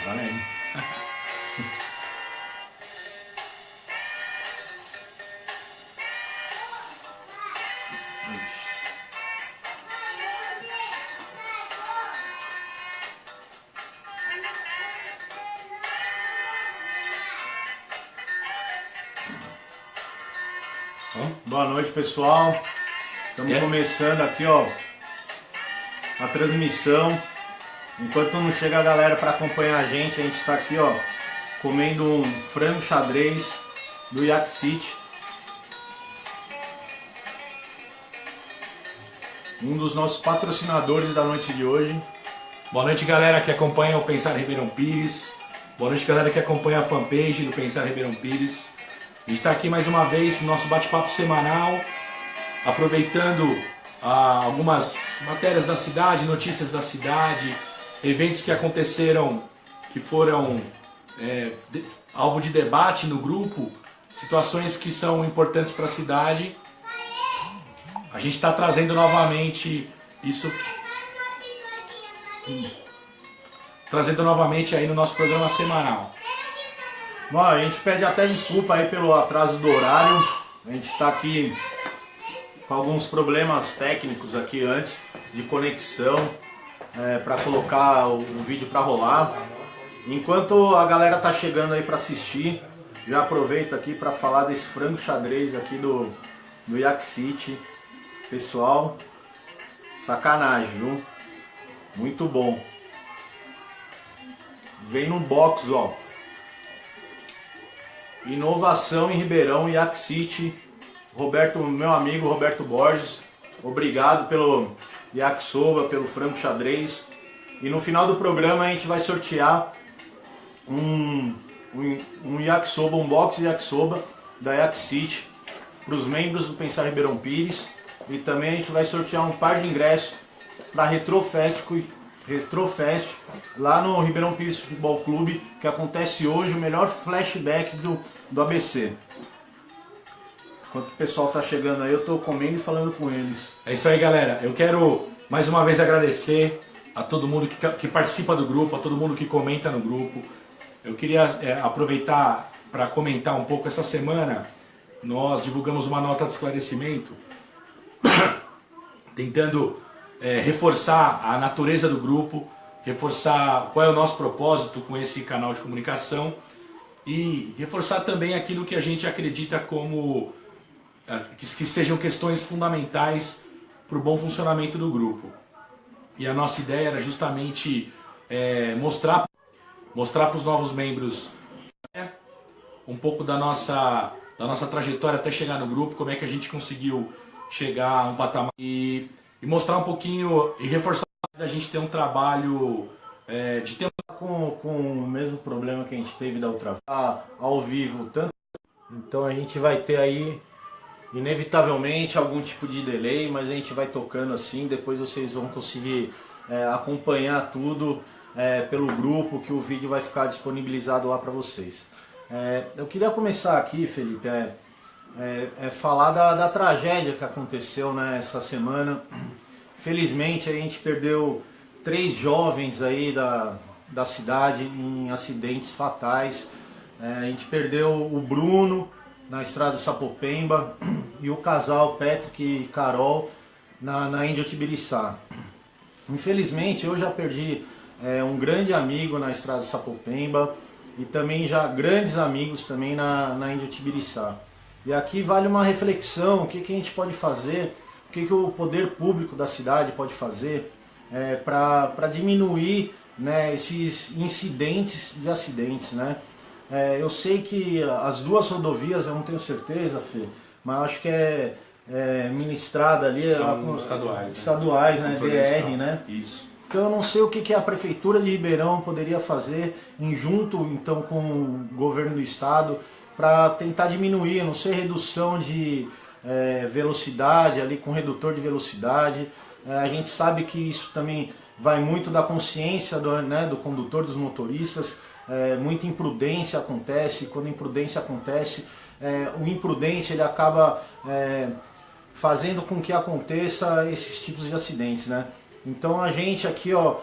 Valendo. Boa noite, pessoal. Estamos começando aqui, ó, a transmissão. Enquanto não chega a galera para acompanhar a gente está aqui, ó, comendo um frango xadrez do Yak City. Um dos nossos patrocinadores da noite de hoje. Boa noite, galera que acompanha o Pensar Ribeirão Pires. Boa noite, galera que acompanha a fanpage do Pensar Ribeirão Pires. A gente está aqui mais uma vez no nosso bate-papo semanal, aproveitando algumas matérias da cidade, notícias da cidade, eventos que aconteceram, que foram alvo de debate no grupo, situações que são importantes para a cidade. A gente está trazendo novamente isso, aí no nosso programa semanal. Bom, a gente pede até desculpa aí pelo atraso do horário. A gente está aqui com alguns problemas técnicos aqui antes de conexão para colocar o vídeo para rolar. Enquanto a galera tá chegando aí para assistir, já aproveito aqui para falar desse frango xadrez aqui do Yak City. Pessoal, sacanagem, viu? Muito bom. Vem no box, ó. Inovação em Ribeirão, Yak City. Meu amigo Roberto Borges, obrigado pelo yakisoba, pelo frango xadrez. E no final do programa a gente vai sortear um yakisoba, um box de yakisoba da Yak City para os membros do Pensar Ribeirão Pires. E também a gente vai sortear um par de ingressos para Retrofest lá no Ribeirão Pires Futebol Clube, que acontece hoje, o melhor flashback do ABC. Enquanto o pessoal tá chegando aí, eu tô comendo e falando com eles. É isso aí, galera. Eu quero mais uma vez agradecer a todo mundo que participa do grupo, a todo mundo que comenta no grupo. Eu queria aproveitar para comentar um pouco. Essa semana nós divulgamos uma nota de esclarecimento tentando reforçar a natureza do grupo, reforçar qual é o nosso propósito com esse canal de comunicação e reforçar também aquilo que a gente acredita como que sejam questões fundamentais para o bom funcionamento do grupo. E a nossa ideia era justamente mostrar para os novos membros um pouco da nossa trajetória até chegar no grupo, como é que a gente conseguiu chegar a um patamar e mostrar um pouquinho e reforçar a gente ter um trabalho de tempo com o mesmo problema que a gente teve da outra vez, ao vivo, tanto. Então a gente vai ter aí inevitavelmente algum tipo de delay, mas a gente vai tocando assim, depois vocês vão conseguir acompanhar tudo pelo grupo, que o vídeo vai ficar disponibilizado lá para vocês. Eu queria começar aqui, Felipe, falar da tragédia que aconteceu, né, essa semana. Felizmente a gente perdeu 3 jovens aí da cidade em acidentes fatais. A gente perdeu o Bruno na estrada do Sapopemba e o casal Patrick e Carol na Índia Tibiriçá. Infelizmente eu já perdi um grande amigo na estrada do Sapopemba e também já grandes amigos também na Índia Tibiriçá. E aqui vale uma reflexão, o que a gente pode fazer, o que o poder público da cidade pode fazer para diminuir, né, esses incidentes de acidentes, né? Eu sei que as 2 rodovias, eu não tenho certeza, Fê, mas acho que ministrada ali, são estaduais, né? BR, né? Isso. Então eu não sei o que a Prefeitura de Ribeirão poderia fazer junto então com o governo do estado para tentar diminuir, não sei, redução de velocidade ali com redutor de velocidade. A gente sabe que isso também vai muito da consciência do condutor, dos motoristas. Muita imprudência acontece, quando a imprudência acontece, o imprudente ele acaba fazendo com que aconteça esses tipos de acidentes, né? Então a gente aqui, ó,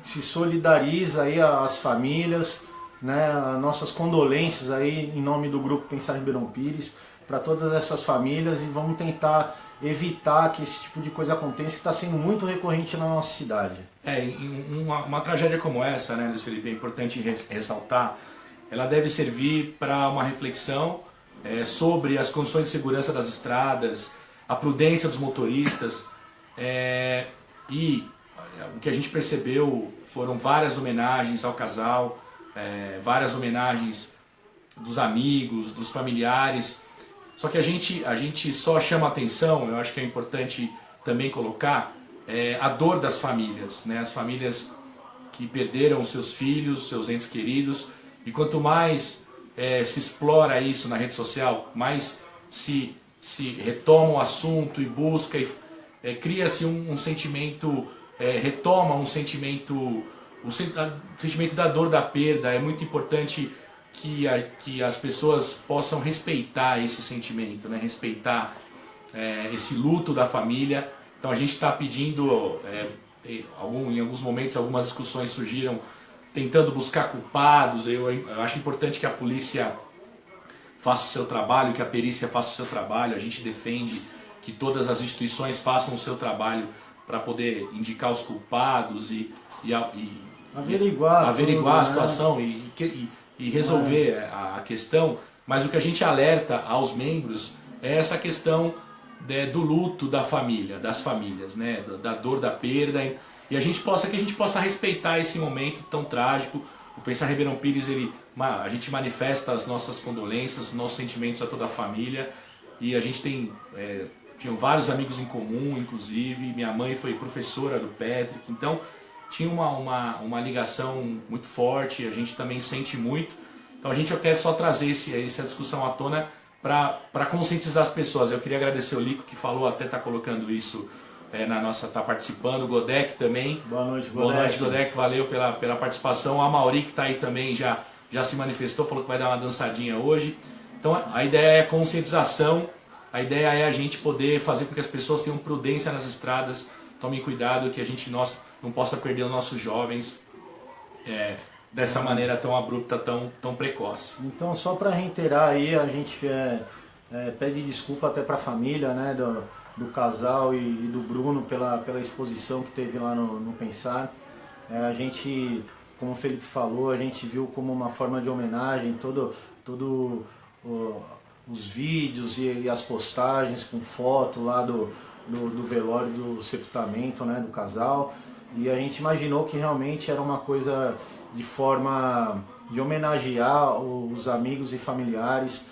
se solidariza aí às famílias, né, nossas condolências aí em nome do Grupo Pensar Ribeirão Pires para todas essas famílias, e vamos tentar evitar que esse tipo de coisa aconteça, que está sendo muito recorrente na nossa cidade. Uma tragédia como essa, né, Luiz Felipe, é importante ressaltar, ela deve servir para uma reflexão sobre as condições de segurança das estradas, a prudência dos motoristas, e o que a gente percebeu foram várias homenagens ao casal, várias homenagens dos amigos, dos familiares. Só que a gente só chama atenção, eu acho que é importante também colocar, a dor das famílias, né? As famílias que perderam seus filhos, seus entes queridos, e quanto mais se explora isso na rede social, mais se retoma o assunto e busca, e cria-se um sentimento, retoma um sentimento, o sentimento da dor da perda. É muito importante que as pessoas possam respeitar esse sentimento, né? Respeitar esse luto da família. Então a gente está pedindo, em alguns momentos algumas discussões surgiram tentando buscar culpados. Eu acho importante que a polícia faça o seu trabalho, que a perícia faça o seu trabalho. A gente defende que todas as instituições façam o seu trabalho para poder indicar os culpados e averiguar tudo, a situação, e resolver a questão. Mas o que a gente alerta aos membros é essa questão do luto da família, das famílias, né? Da dor da perda, e que a gente possa respeitar esse momento tão trágico. O Pensar Ribeirão Pires, a gente manifesta as nossas condolências, os nossos sentimentos a toda a família, e a gente tinha vários amigos em comum, inclusive minha mãe foi professora do Patrick, então tinha uma ligação muito forte. A gente também sente muito. Então a gente quer só trazer essa discussão à tona para conscientizar as pessoas. Eu queria agradecer o Lico, que falou, até está colocando isso está participando, o Godek também. Boa noite, Godek. Boa noite, Godek, valeu pela participação. A Mauri, que está aí também, já se manifestou, falou que vai dar uma dançadinha hoje. Então a ideia é conscientização, a ideia é a gente poder fazer com que as pessoas tenham prudência nas estradas, tomem cuidado, que a gente não possa perder os nossos jovens dessa maneira tão abrupta, tão precoce. Então, só para reiterar aí, a gente pede desculpa até para a família, né, do casal e do Bruno pela exposição que teve lá no Pensar. A gente, como o Felipe falou, a gente viu como uma forma de homenagem todo os vídeos e as postagens com foto lá do velório, do sepultamento, né, do casal, e a gente imaginou que realmente era uma coisa de forma de homenagear os amigos e familiares.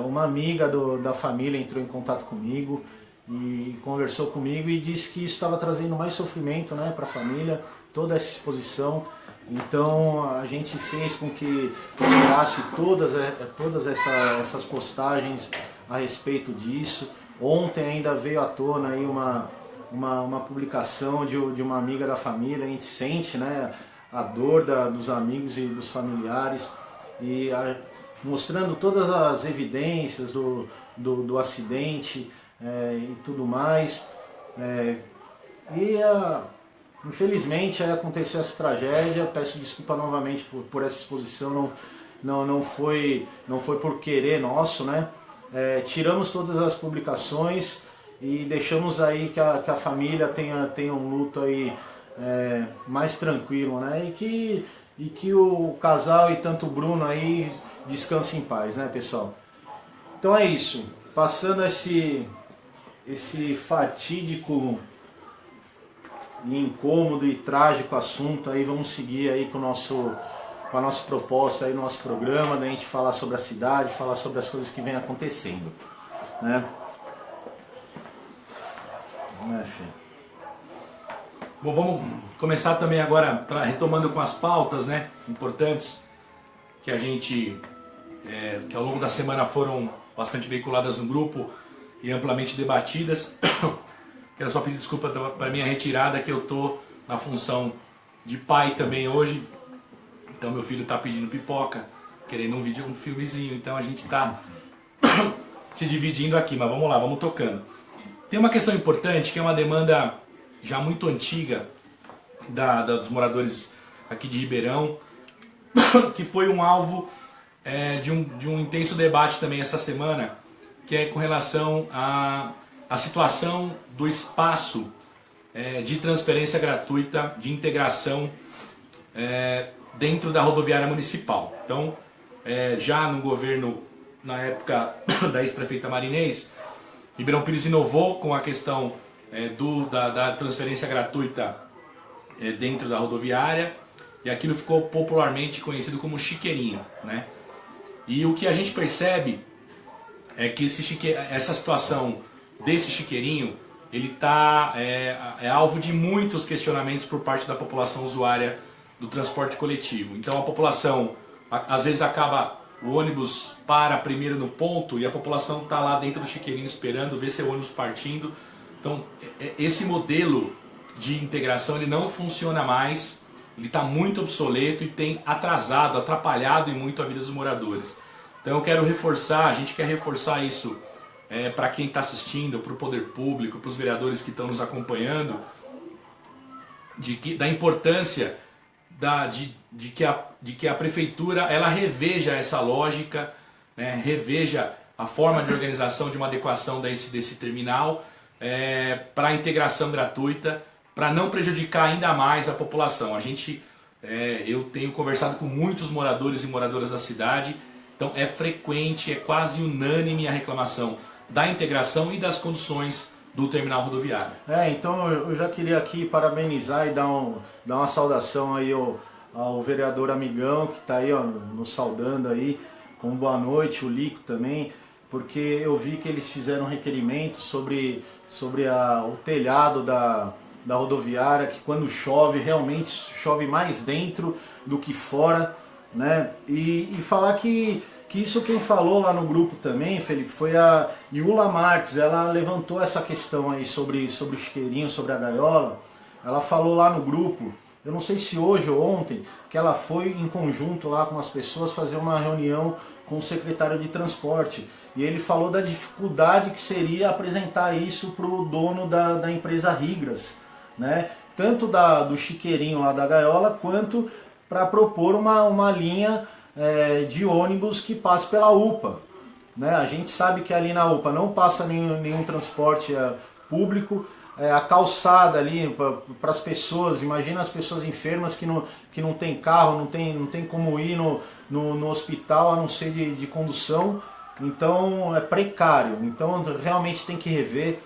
Uma amiga da família entrou em contato comigo e conversou comigo e disse que isso estava trazendo mais sofrimento, né, para a família, toda essa exposição. Então a gente fez com que tirasse todas essas postagens a respeito disso. Ontem ainda veio à tona aí uma publicação de uma amiga da família. A gente sente, né, a dor dos amigos e dos familiares, e mostrando todas as evidências do acidente e tudo mais. Infelizmente aconteceu essa tragédia. Peço desculpa novamente por essa exposição, não foi por querer nosso, né? Tiramos todas as publicações e deixamos aí que a família tenha um luto aí mais tranquilo, né? E que o casal e tanto o Bruno aí descansem em paz, né, pessoal? Então é isso. Passando esse fatídico e incômodo e trágico assunto, aí vamos seguir aí com a nossa proposta aí, nosso programa, da gente falar sobre a cidade, falar sobre as coisas que vem acontecendo, né? Filho. Bom, vamos começar também agora, retomando com as pautas, né, importantes, que a gente, que ao longo da semana foram bastante veiculadas no grupo e amplamente debatidas. Quero só pedir desculpa para minha retirada, que eu estou na função de pai também hoje. Então meu filho está pedindo pipoca, querendo um filmezinho, então a gente está se dividindo aqui, mas vamos lá, vamos tocando. Tem uma questão importante, que é uma demanda já muito antiga dos moradores aqui de Ribeirão, que foi um alvo de um intenso debate também essa semana, que é com relação à situação do espaço de transferência gratuita, de integração dentro da rodoviária municipal. Então, já no governo, na época da ex-prefeita Marinês, Ribeirão Pires inovou com a questão da transferência gratuita dentro da rodoviária, e aquilo ficou popularmente conhecido como chiqueirinho, né? E o que a gente percebe é que essa situação desse chiqueirinho, ele é alvo de muitos questionamentos por parte da população usuária do transporte coletivo. Então a população, às vezes o ônibus para primeiro no ponto e a população está lá dentro do chiqueirinho esperando ver seu ônibus partindo. Então esse modelo de integração ele não funciona mais, ele está muito obsoleto e tem atrapalhado em muito a vida dos moradores. Então eu quero reforçar, a gente quer reforçar isso para quem está assistindo, para o poder público, para os vereadores que estão nos acompanhando, da importância de que a prefeitura ela reveja essa lógica, né, reveja a forma de organização de uma adequação desse terminal para a integração gratuita, para não prejudicar ainda mais a população. Eu tenho conversado com muitos moradores e moradoras da cidade, então é frequente, é quase unânime a reclamação da integração e das condições do terminal rodoviário. Então eu já queria aqui parabenizar e dar uma saudação aí ao vereador Amigão, que está aí nos saudando aí, com boa noite, o Lico também, porque eu vi que eles fizeram um requerimento sobre o telhado da rodoviária, que quando chove, realmente chove mais dentro do que fora, né? E falar que isso quem falou lá no grupo também, Felipe, foi a Iula Marques. Ela levantou essa questão aí sobre o chiqueirinho, sobre a gaiola. Ela falou lá no grupo, eu não sei se hoje ou ontem, que ela foi em conjunto lá com as pessoas fazer uma reunião com o secretário de transporte. E ele falou da dificuldade que seria apresentar isso para o dono da empresa Rigras, né? Tanto do chiqueirinho lá da gaiola, quanto para propor uma linha de ônibus que passe pela UPA, né? A gente sabe que ali na UPA não passa nenhum transporte público, a calçada ali para as pessoas, imagina as pessoas enfermas que não tem carro, não tem como ir no hospital a não ser de condução, então é precário. Então realmente tem que rever,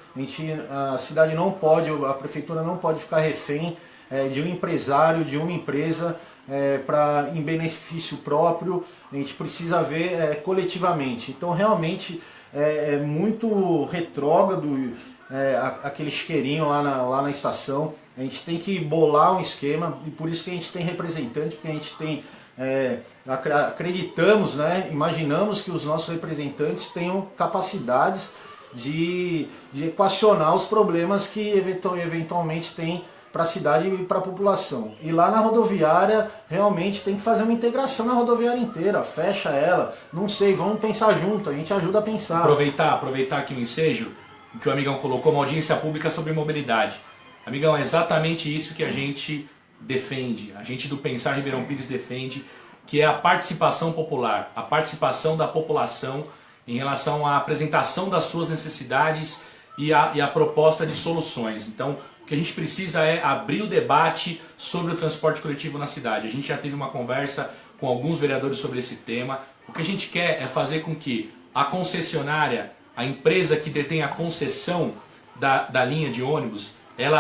a cidade não pode, a prefeitura não pode ficar refém de um empresário, de uma empresa, em benefício próprio. A gente precisa ver coletivamente. Então realmente é muito retrógrado aquele chiqueirinho lá na estação. A gente tem que bolar um esquema, e por isso que a gente tem representante, porque a gente tem acreditamos, né, imaginamos que os nossos representantes tenham capacidades de equacionar os problemas que eventualmente tem para a cidade e para a população. E lá na rodoviária, realmente tem que fazer uma integração na rodoviária inteira, fecha ela, não sei, vamos pensar junto, a gente ajuda a pensar. Aproveitar aqui o ensejo, que o Amigão colocou, uma audiência pública sobre mobilidade. Amigão, é exatamente isso que a gente defende, a gente do Pensar Ribeirão Pires defende, que é a participação popular, a participação da população em relação à apresentação das suas necessidades e a proposta de soluções. Então, o que a gente precisa é abrir o debate sobre o transporte coletivo na cidade. A gente já teve uma conversa com alguns vereadores sobre esse tema. O que a gente quer é fazer com que a concessionária, a empresa que detém a concessão da linha de ônibus, ela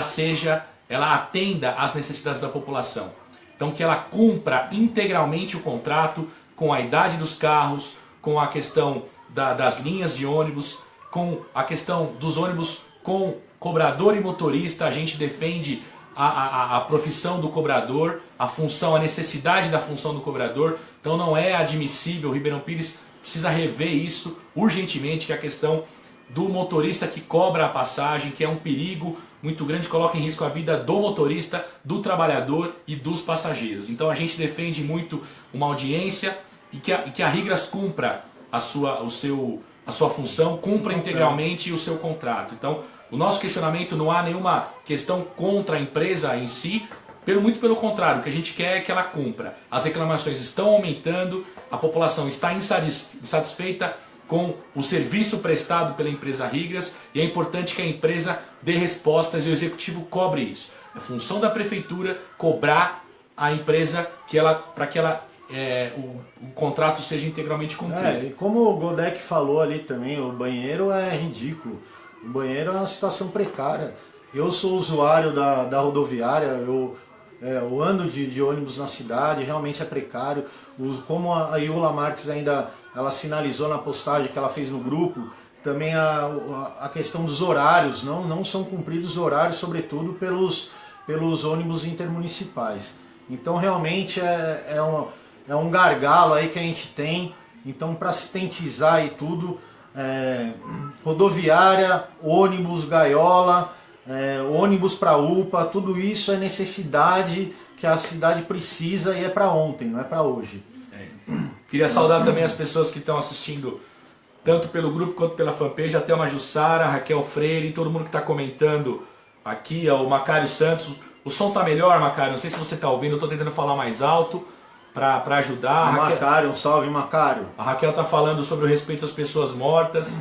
atenda às necessidades da população. Então que ela cumpra integralmente o contrato com a idade dos carros, com a questão das linhas de ônibus, com a questão dos ônibus com cobrador e motorista. A gente defende a profissão do cobrador, a necessidade da função do cobrador. Então não é admissível, Ribeirão Pires precisa rever isso urgentemente, que é a questão do motorista que cobra a passagem, que é um perigo muito grande, coloca em risco a vida do motorista, do trabalhador e dos passageiros. Então a gente defende muito uma audiência e que a Rigras cumpra a sua função, cumpra integralmente o seu contrato. Então o nosso questionamento, não há nenhuma questão contra a empresa em si, Muito pelo contrário, o que a gente quer é que ela cumpra. As reclamações estão aumentando, a população está insatisfeita com o serviço prestado pela empresa Rigras e é importante que a empresa dê respostas e o executivo cobre isso. É função da prefeitura cobrar a empresa para que o contrato seja integralmente cumprido. E como o Godek falou ali também, o banheiro é ridículo. O banheiro é uma situação precária. Eu sou usuário da rodoviária, eu ando de ônibus na cidade, realmente é precário. Como a Iula Marques ainda ela sinalizou na postagem que ela fez no grupo, também a questão dos horários, não são cumpridos os horários, sobretudo pelos ônibus intermunicipais. Então realmente é um gargalo aí que a gente tem. Então para sintetizar e tudo, rodoviária, ônibus, gaiola, ônibus para UPA, tudo isso é necessidade que a cidade precisa e é para ontem, não é para hoje. Queria saudar também as pessoas que estão assistindo, tanto pelo grupo quanto pela fanpage, até uma Jussara, Raquel Freire, todo mundo que está comentando aqui, o Macário Santos. O som tá melhor, Macário? Não sei se você está ouvindo, eu estou tentando falar mais alto para ajudar. Macário, um salve, Macário. A Raquel está falando sobre o respeito às pessoas mortas,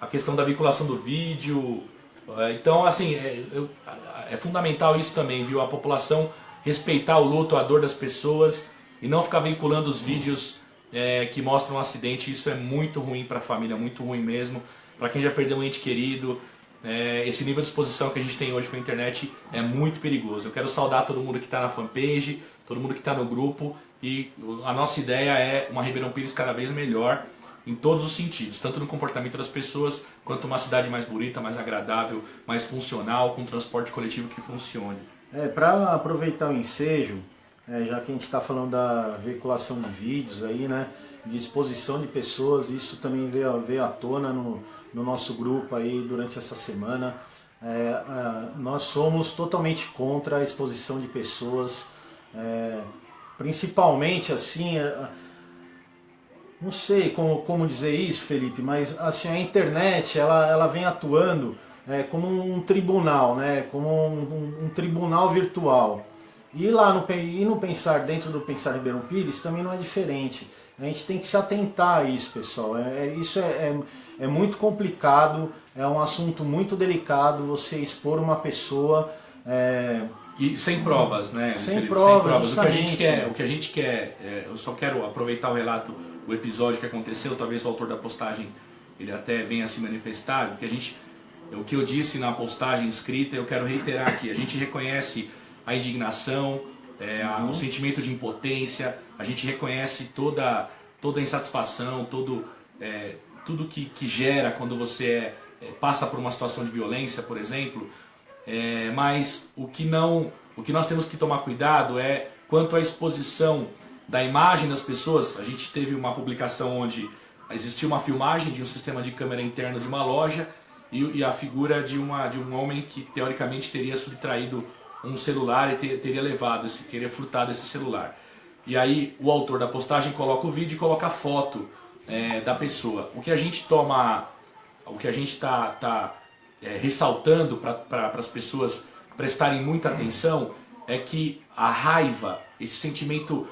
a questão da vinculação do vídeo. Então, assim, é fundamental isso também, viu? A população respeitar o luto, a dor das pessoas e não ficar vinculando os vídeos que mostram um acidente. Isso é muito ruim para a família, muito ruim mesmo. Para quem já perdeu um ente querido, esse nível de exposição que a gente tem hoje com a internet é muito perigoso. Eu quero saudar todo mundo que está na fanpage, todo mundo que está no grupo, e a nossa ideia é uma Ribeirão Pires cada vez melhor em todos os sentidos, tanto no comportamento das pessoas, quanto uma cidade mais bonita, mais agradável, mais funcional, com transporte coletivo que funcione. Para aproveitar o ensejo, já que a gente está falando da veiculação de vídeos aí, né, de exposição de pessoas, isso também veio à tona no nosso grupo aí durante essa semana. Nós somos totalmente contra a exposição de pessoas, principalmente assim, não sei como dizer isso, Felipe, mas assim, a internet ela vem atuando como um tribunal, né? Como um tribunal virtual. E lá no Pensar, dentro do Pensar Ribeirão Pires, também não é diferente. A gente tem que se atentar a isso, pessoal. Isso é muito complicado, é um assunto muito delicado você expor uma pessoa... E sem provas, né? Sem provas. O que a gente quer, eu só quero aproveitar o relato, o episódio que aconteceu, talvez o autor da postagem ele até venha se manifestar, porque o que eu disse na postagem escrita, eu quero reiterar aqui. A gente reconhece a indignação, o sentimento de impotência, a gente reconhece toda a insatisfação, tudo que gera quando você passa por uma situação de violência, por exemplo. Mas o que nós temos que tomar cuidado é quanto à exposição da imagem das pessoas. A gente teve uma publicação onde existia uma filmagem de um sistema de câmera interno de uma loja e a figura de um homem que teoricamente teria subtraído um celular e teria furtado esse celular. E aí o autor da postagem coloca o vídeo e coloca a foto da pessoa. O que a gente está ressaltando para as pessoas prestarem muita atenção é que a raiva, esse sentimento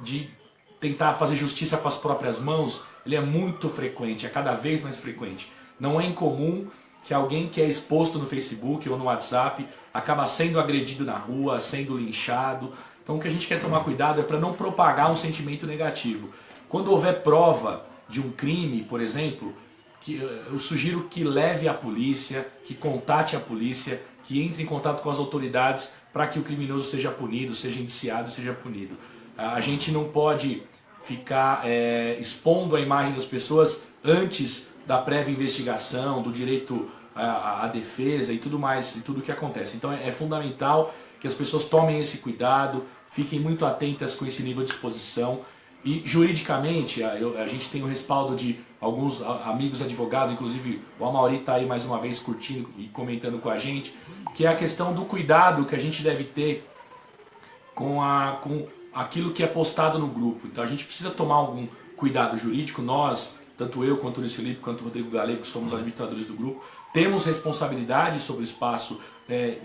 de tentar fazer justiça com as próprias mãos, ele é muito frequente, é cada vez mais frequente. Não é incomum que alguém que é exposto no Facebook ou no WhatsApp acaba sendo agredido na rua, sendo linchado. Então o que a gente quer tomar cuidado é para não propagar um sentimento negativo. Quando houver prova de um crime, por exemplo, eu sugiro que leve à polícia, que contate a polícia, que entre em contato com as autoridades para que o criminoso seja punido, seja indiciado, seja punido. A gente não pode ficar expondo a imagem das pessoas antes da prévia investigação, do direito à defesa e tudo mais, e tudo o que acontece. Então é fundamental que as pessoas tomem esse cuidado, fiquem muito atentas com esse nível de exposição. E juridicamente, a gente tem o respaldo de alguns amigos advogados, inclusive o Amauri está aí mais uma vez curtindo e comentando com a gente, que é a questão do cuidado que a gente deve ter com aquilo que é postado no grupo. Então a gente precisa tomar algum cuidado jurídico, nós, tanto eu quanto o Luiz Felipe, quanto o Rodrigo Galego, que somos administradores do grupo, temos responsabilidade sobre o espaço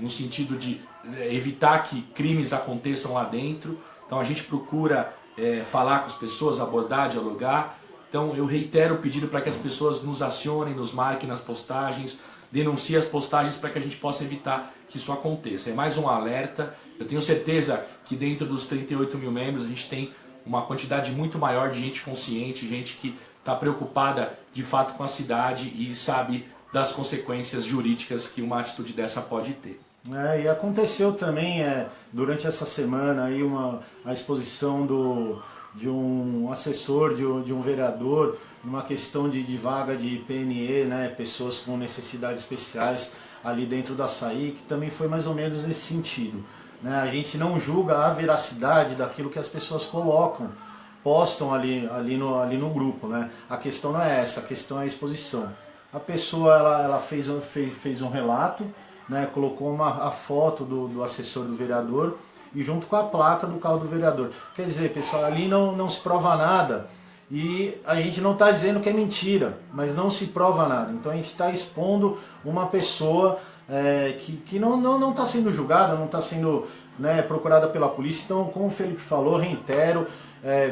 no sentido de evitar que crimes aconteçam lá dentro. Então a gente procura falar com as pessoas, abordar, dialogar. Então eu reitero o pedido para que as pessoas nos acionem, nos marquem nas postagens, denunciem as postagens para que a gente possa evitar que isso aconteça. É mais um alerta. Eu tenho certeza que dentro dos 38 mil membros a gente tem uma quantidade muito maior de gente consciente, gente que está preocupada de fato com a cidade e sabe das consequências jurídicas que uma atitude dessa pode ter. E aconteceu também durante essa semana aí a exposição de um assessor, de um vereador, numa questão de vaga de PNE, né, pessoas com necessidades especiais ali dentro da SAI, que também foi mais ou menos nesse sentido. Né? A gente não julga a veracidade daquilo que as pessoas colocam, postam ali no grupo. Né? A questão não é essa, a questão é a exposição. A pessoa ela fez um relato, né, colocou a foto do assessor do vereador e junto com a placa do carro do vereador. Quer dizer, pessoal, ali não se prova nada e a gente não está dizendo que é mentira, mas não se prova nada. Então a gente está expondo uma pessoa que não está sendo julgada, não está sendo, né, procurada pela polícia. Então, como o Felipe falou, reitero,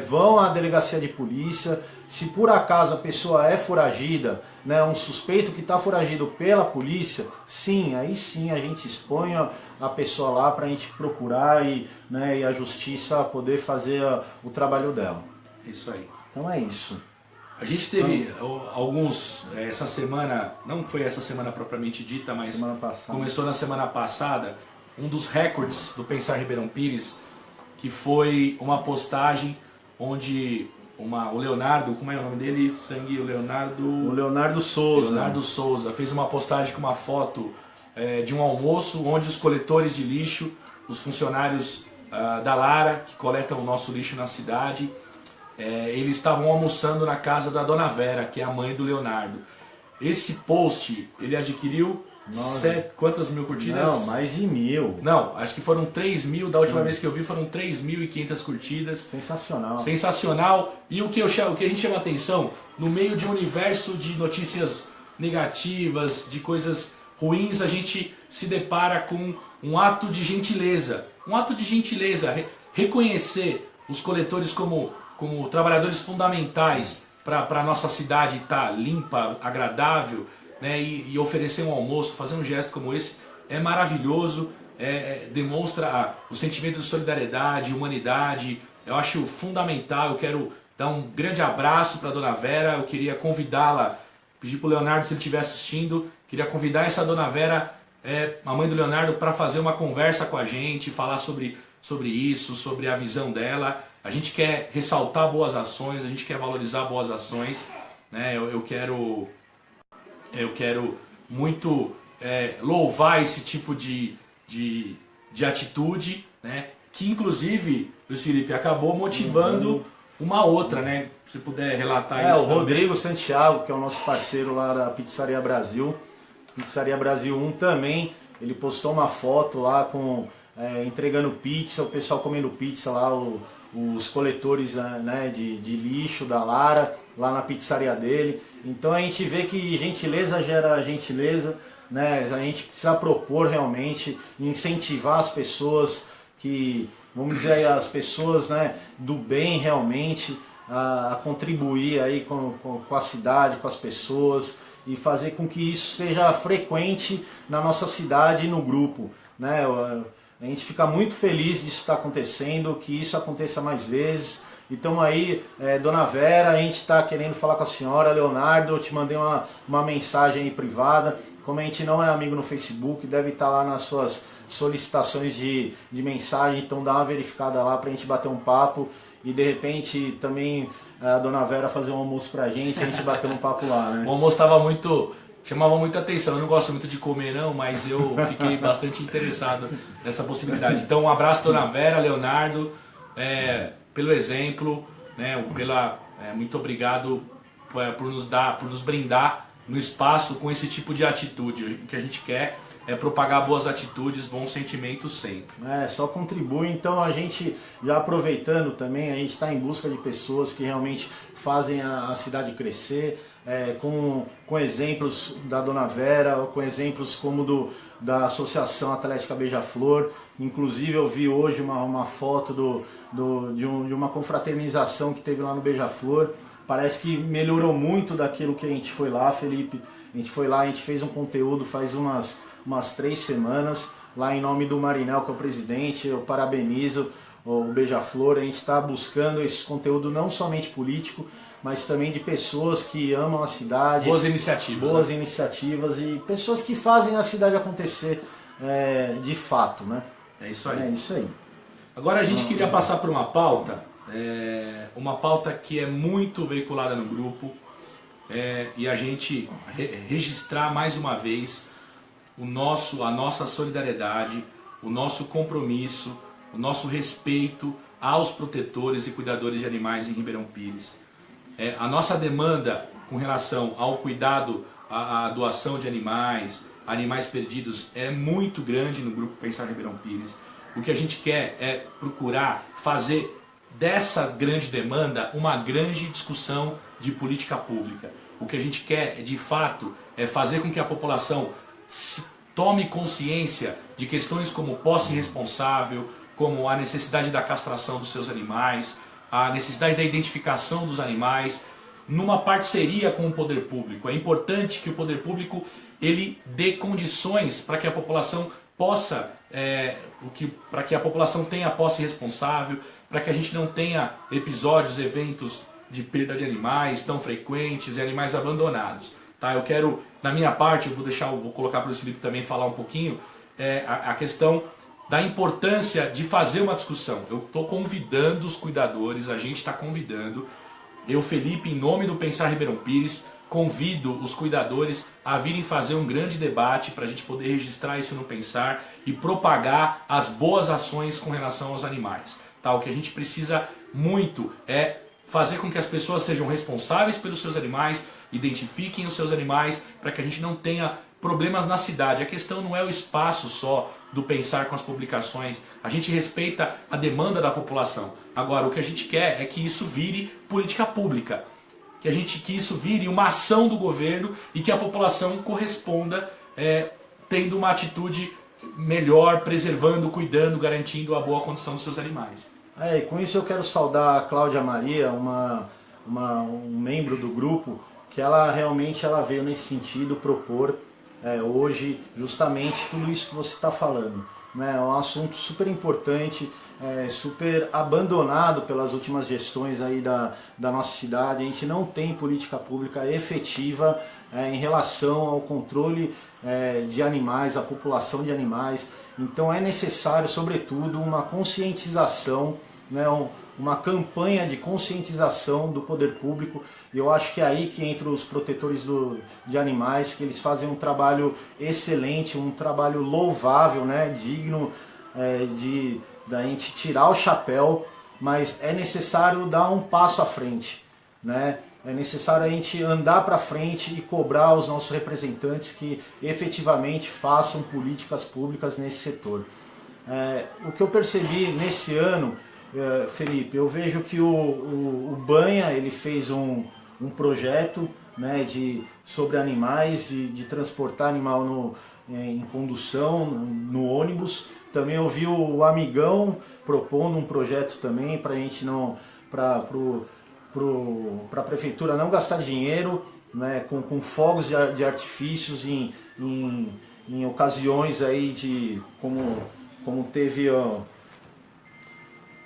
vão à delegacia de polícia. Se por acaso a pessoa é foragida, né, um suspeito que está foragido pela polícia, sim, aí sim a gente expõe a pessoa lá para a gente procurar e a justiça poder fazer o trabalho dela. Isso aí. Então é isso. A gente teve alguns, essa semana, não foi essa semana propriamente dita, mas começou na semana passada, um dos recordes do Pensar Ribeirão Pires, que foi uma postagem onde o Leonardo, como é o nome dele? O Leonardo Souza. Leonardo Souza fez uma postagem com uma foto de um almoço onde os coletores de lixo, os funcionários da Lara, que coletam o nosso lixo na cidade, eles estavam almoçando na casa da Dona Vera, que é a mãe do Leonardo. Esse post, ele adquiriu quantas mil curtidas? Não, mais de 1000. Não, acho que foram 3 mil, da última vez que eu vi foram 3.500 curtidas. Sensacional. Sensacional. E o que a gente chama atenção, no meio de um universo de notícias negativas, de coisas ruins, a gente se depara com um ato de gentileza. Um ato de gentileza, reconhecer os coletores como trabalhadores fundamentais para a nossa cidade estar limpa, agradável, né, e oferecer um almoço, fazer um gesto como esse, é maravilhoso, demonstra o sentimento de solidariedade, humanidade. Eu acho fundamental. Eu quero dar um grande abraço para a Dona Vera. Eu queria convidá-la, pedir para o Leonardo, se ele estiver assistindo, queria convidar essa Dona Vera, a mãe do Leonardo, para fazer uma conversa com a gente, falar sobre isso, sobre a visão dela. A gente quer ressaltar boas ações, a gente quer valorizar boas ações, né? Eu quero muito louvar esse tipo de atitude, né? Que inclusive, Luiz Felipe, acabou motivando uma outra, né? Se puder relatar isso. O Rodrigo Santiago, que é o nosso parceiro lá da Pizzaria Brasil, Pizzaria Brasil 1 também, ele postou uma foto lá entregando pizza, o pessoal comendo pizza lá, os coletores, né, de lixo da Lara, lá na pizzaria dele. Então a gente vê que gentileza gera gentileza, né? A gente precisa propor realmente, incentivar as pessoas que, vamos dizer aí, as pessoas, né, do bem realmente, a contribuir aí com a cidade, com as pessoas, e fazer com que isso seja frequente na nossa cidade e no grupo, né? A gente fica muito feliz disso estar acontecendo, que isso aconteça mais vezes. Então aí, Dona Vera, a gente está querendo falar com a senhora. Leonardo, eu te mandei uma mensagem aí privada. Como a gente não é amigo no Facebook, deve estar lá nas suas solicitações de mensagem, então dá uma verificada lá para a gente bater um papo. E de repente também a Dona Vera fazer um almoço pra gente, a gente bater um papo lá, né? O almoço chamava muita atenção. Eu não gosto muito de comer não, mas eu fiquei bastante interessado nessa possibilidade. Então um abraço, Dona Vera, Leonardo, pelo exemplo, né? Muito obrigado por nos brindar no espaço com esse tipo de atitude. O que a gente quer propagar boas atitudes, bons sentimentos sempre. Só contribui. Então a gente, já aproveitando também, a gente está em busca de pessoas que realmente fazem a cidade crescer, com exemplos da Dona Vera, com exemplos como da Associação Atlética Beija-Flor. Inclusive eu vi hoje uma foto de uma confraternização que teve lá no Beija-Flor. Parece que melhorou muito daquilo que a gente foi lá, Felipe. A gente foi lá, a gente fez um conteúdo faz umas 3 semanas, lá em nome do Marinel, que é o presidente. Eu parabenizo o Beija-Flor. A gente está buscando esse conteúdo não somente político, mas também de pessoas que amam a cidade. Boas iniciativas. Boas iniciativas e pessoas que fazem a cidade acontecer de fato, né? É isso aí. É isso aí. Agora a gente queria passar por uma pauta que é muito veiculada no grupo, e a gente registrar mais uma vez a nossa solidariedade, o nosso compromisso, o nosso respeito aos protetores e cuidadores de animais em Ribeirão Pires. A nossa demanda com relação ao cuidado, à doação de animais perdidos é muito grande no Grupo Pensar Ribeirão Pires. O que a gente quer é procurar fazer dessa grande demanda uma grande discussão de política pública. O que a gente quer, de fato, é fazer com que a população tome consciência de questões como posse irresponsável, como a necessidade da castração dos seus animais, a necessidade da identificação dos animais, numa parceria com o poder público. É importante que o poder público ele dê condições para que a população possa, para que a população tenha posse responsável, para que a gente não tenha episódios, eventos de perda de animais tão frequentes e animais abandonados. Tá? Eu quero, na minha parte, vou colocar para o Felipe também falar um pouquinho, a questão da importância de fazer uma discussão. Eu estou convidando os cuidadores, a gente está convidando, eu, Felipe, em nome do Pensar Ribeirão Pires, convido os cuidadores a virem fazer um grande debate para a gente poder registrar isso no Pensar e propagar as boas ações com relação aos animais. Tá? O que a gente precisa muito é fazer com que as pessoas sejam responsáveis pelos seus animais, identifiquem os seus animais, para que a gente não tenha problemas na cidade. A questão não é o espaço só do Pensar com as publicações, a gente respeita a demanda da população. Agora, o que a gente quer é que isso vire política pública, que isso vire uma ação do governo e que a população corresponda tendo uma atitude melhor, preservando, cuidando, garantindo a boa condição dos seus animais. E com isso eu quero saudar a Cláudia Maria, um membro do grupo, que ela realmente veio nesse sentido propor hoje justamente tudo isso que você está falando. É um assunto super importante, super abandonado pelas últimas gestões aí da nossa cidade. A gente não tem política pública efetiva em relação ao controle de animais, a população de animais. Então é necessário, sobretudo, uma conscientização, né, uma campanha de conscientização do poder público. E eu acho que é aí que entra os protetores de animais, que eles fazem um trabalho excelente, um trabalho louvável, né, digno da gente tirar o chapéu, mas é necessário dar um passo à frente, né? É necessário a gente andar para frente e cobrar os nossos representantes que efetivamente façam políticas públicas nesse setor. O que eu percebi nesse ano, Felipe, eu vejo que o Banha ele fez um projeto, né, sobre animais, de transportar animal em condução, no ônibus. Também eu vi o Amigão propondo um projeto também para a gente não... para a prefeitura não gastar dinheiro, né, com fogos de artifícios em ocasiões aí como teve o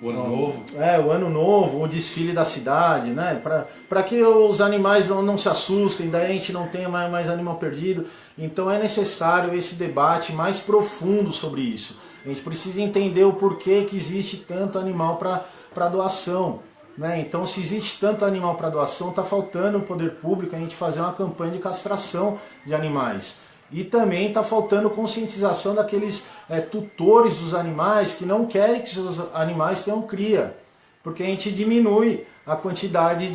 Ano Novo. O Ano Novo, o desfile da cidade, né, para que os animais não se assustem, daí a gente não tenha mais animal perdido. Então é necessário esse debate mais profundo sobre isso. A gente precisa entender o porquê que existe tanto animal para doação. Então, se existe tanto animal para doação, está faltando o poder público a gente fazer uma campanha de castração de animais. E também está faltando conscientização daqueles tutores dos animais que não querem que seus animais tenham cria. Porque a gente diminui a quantidade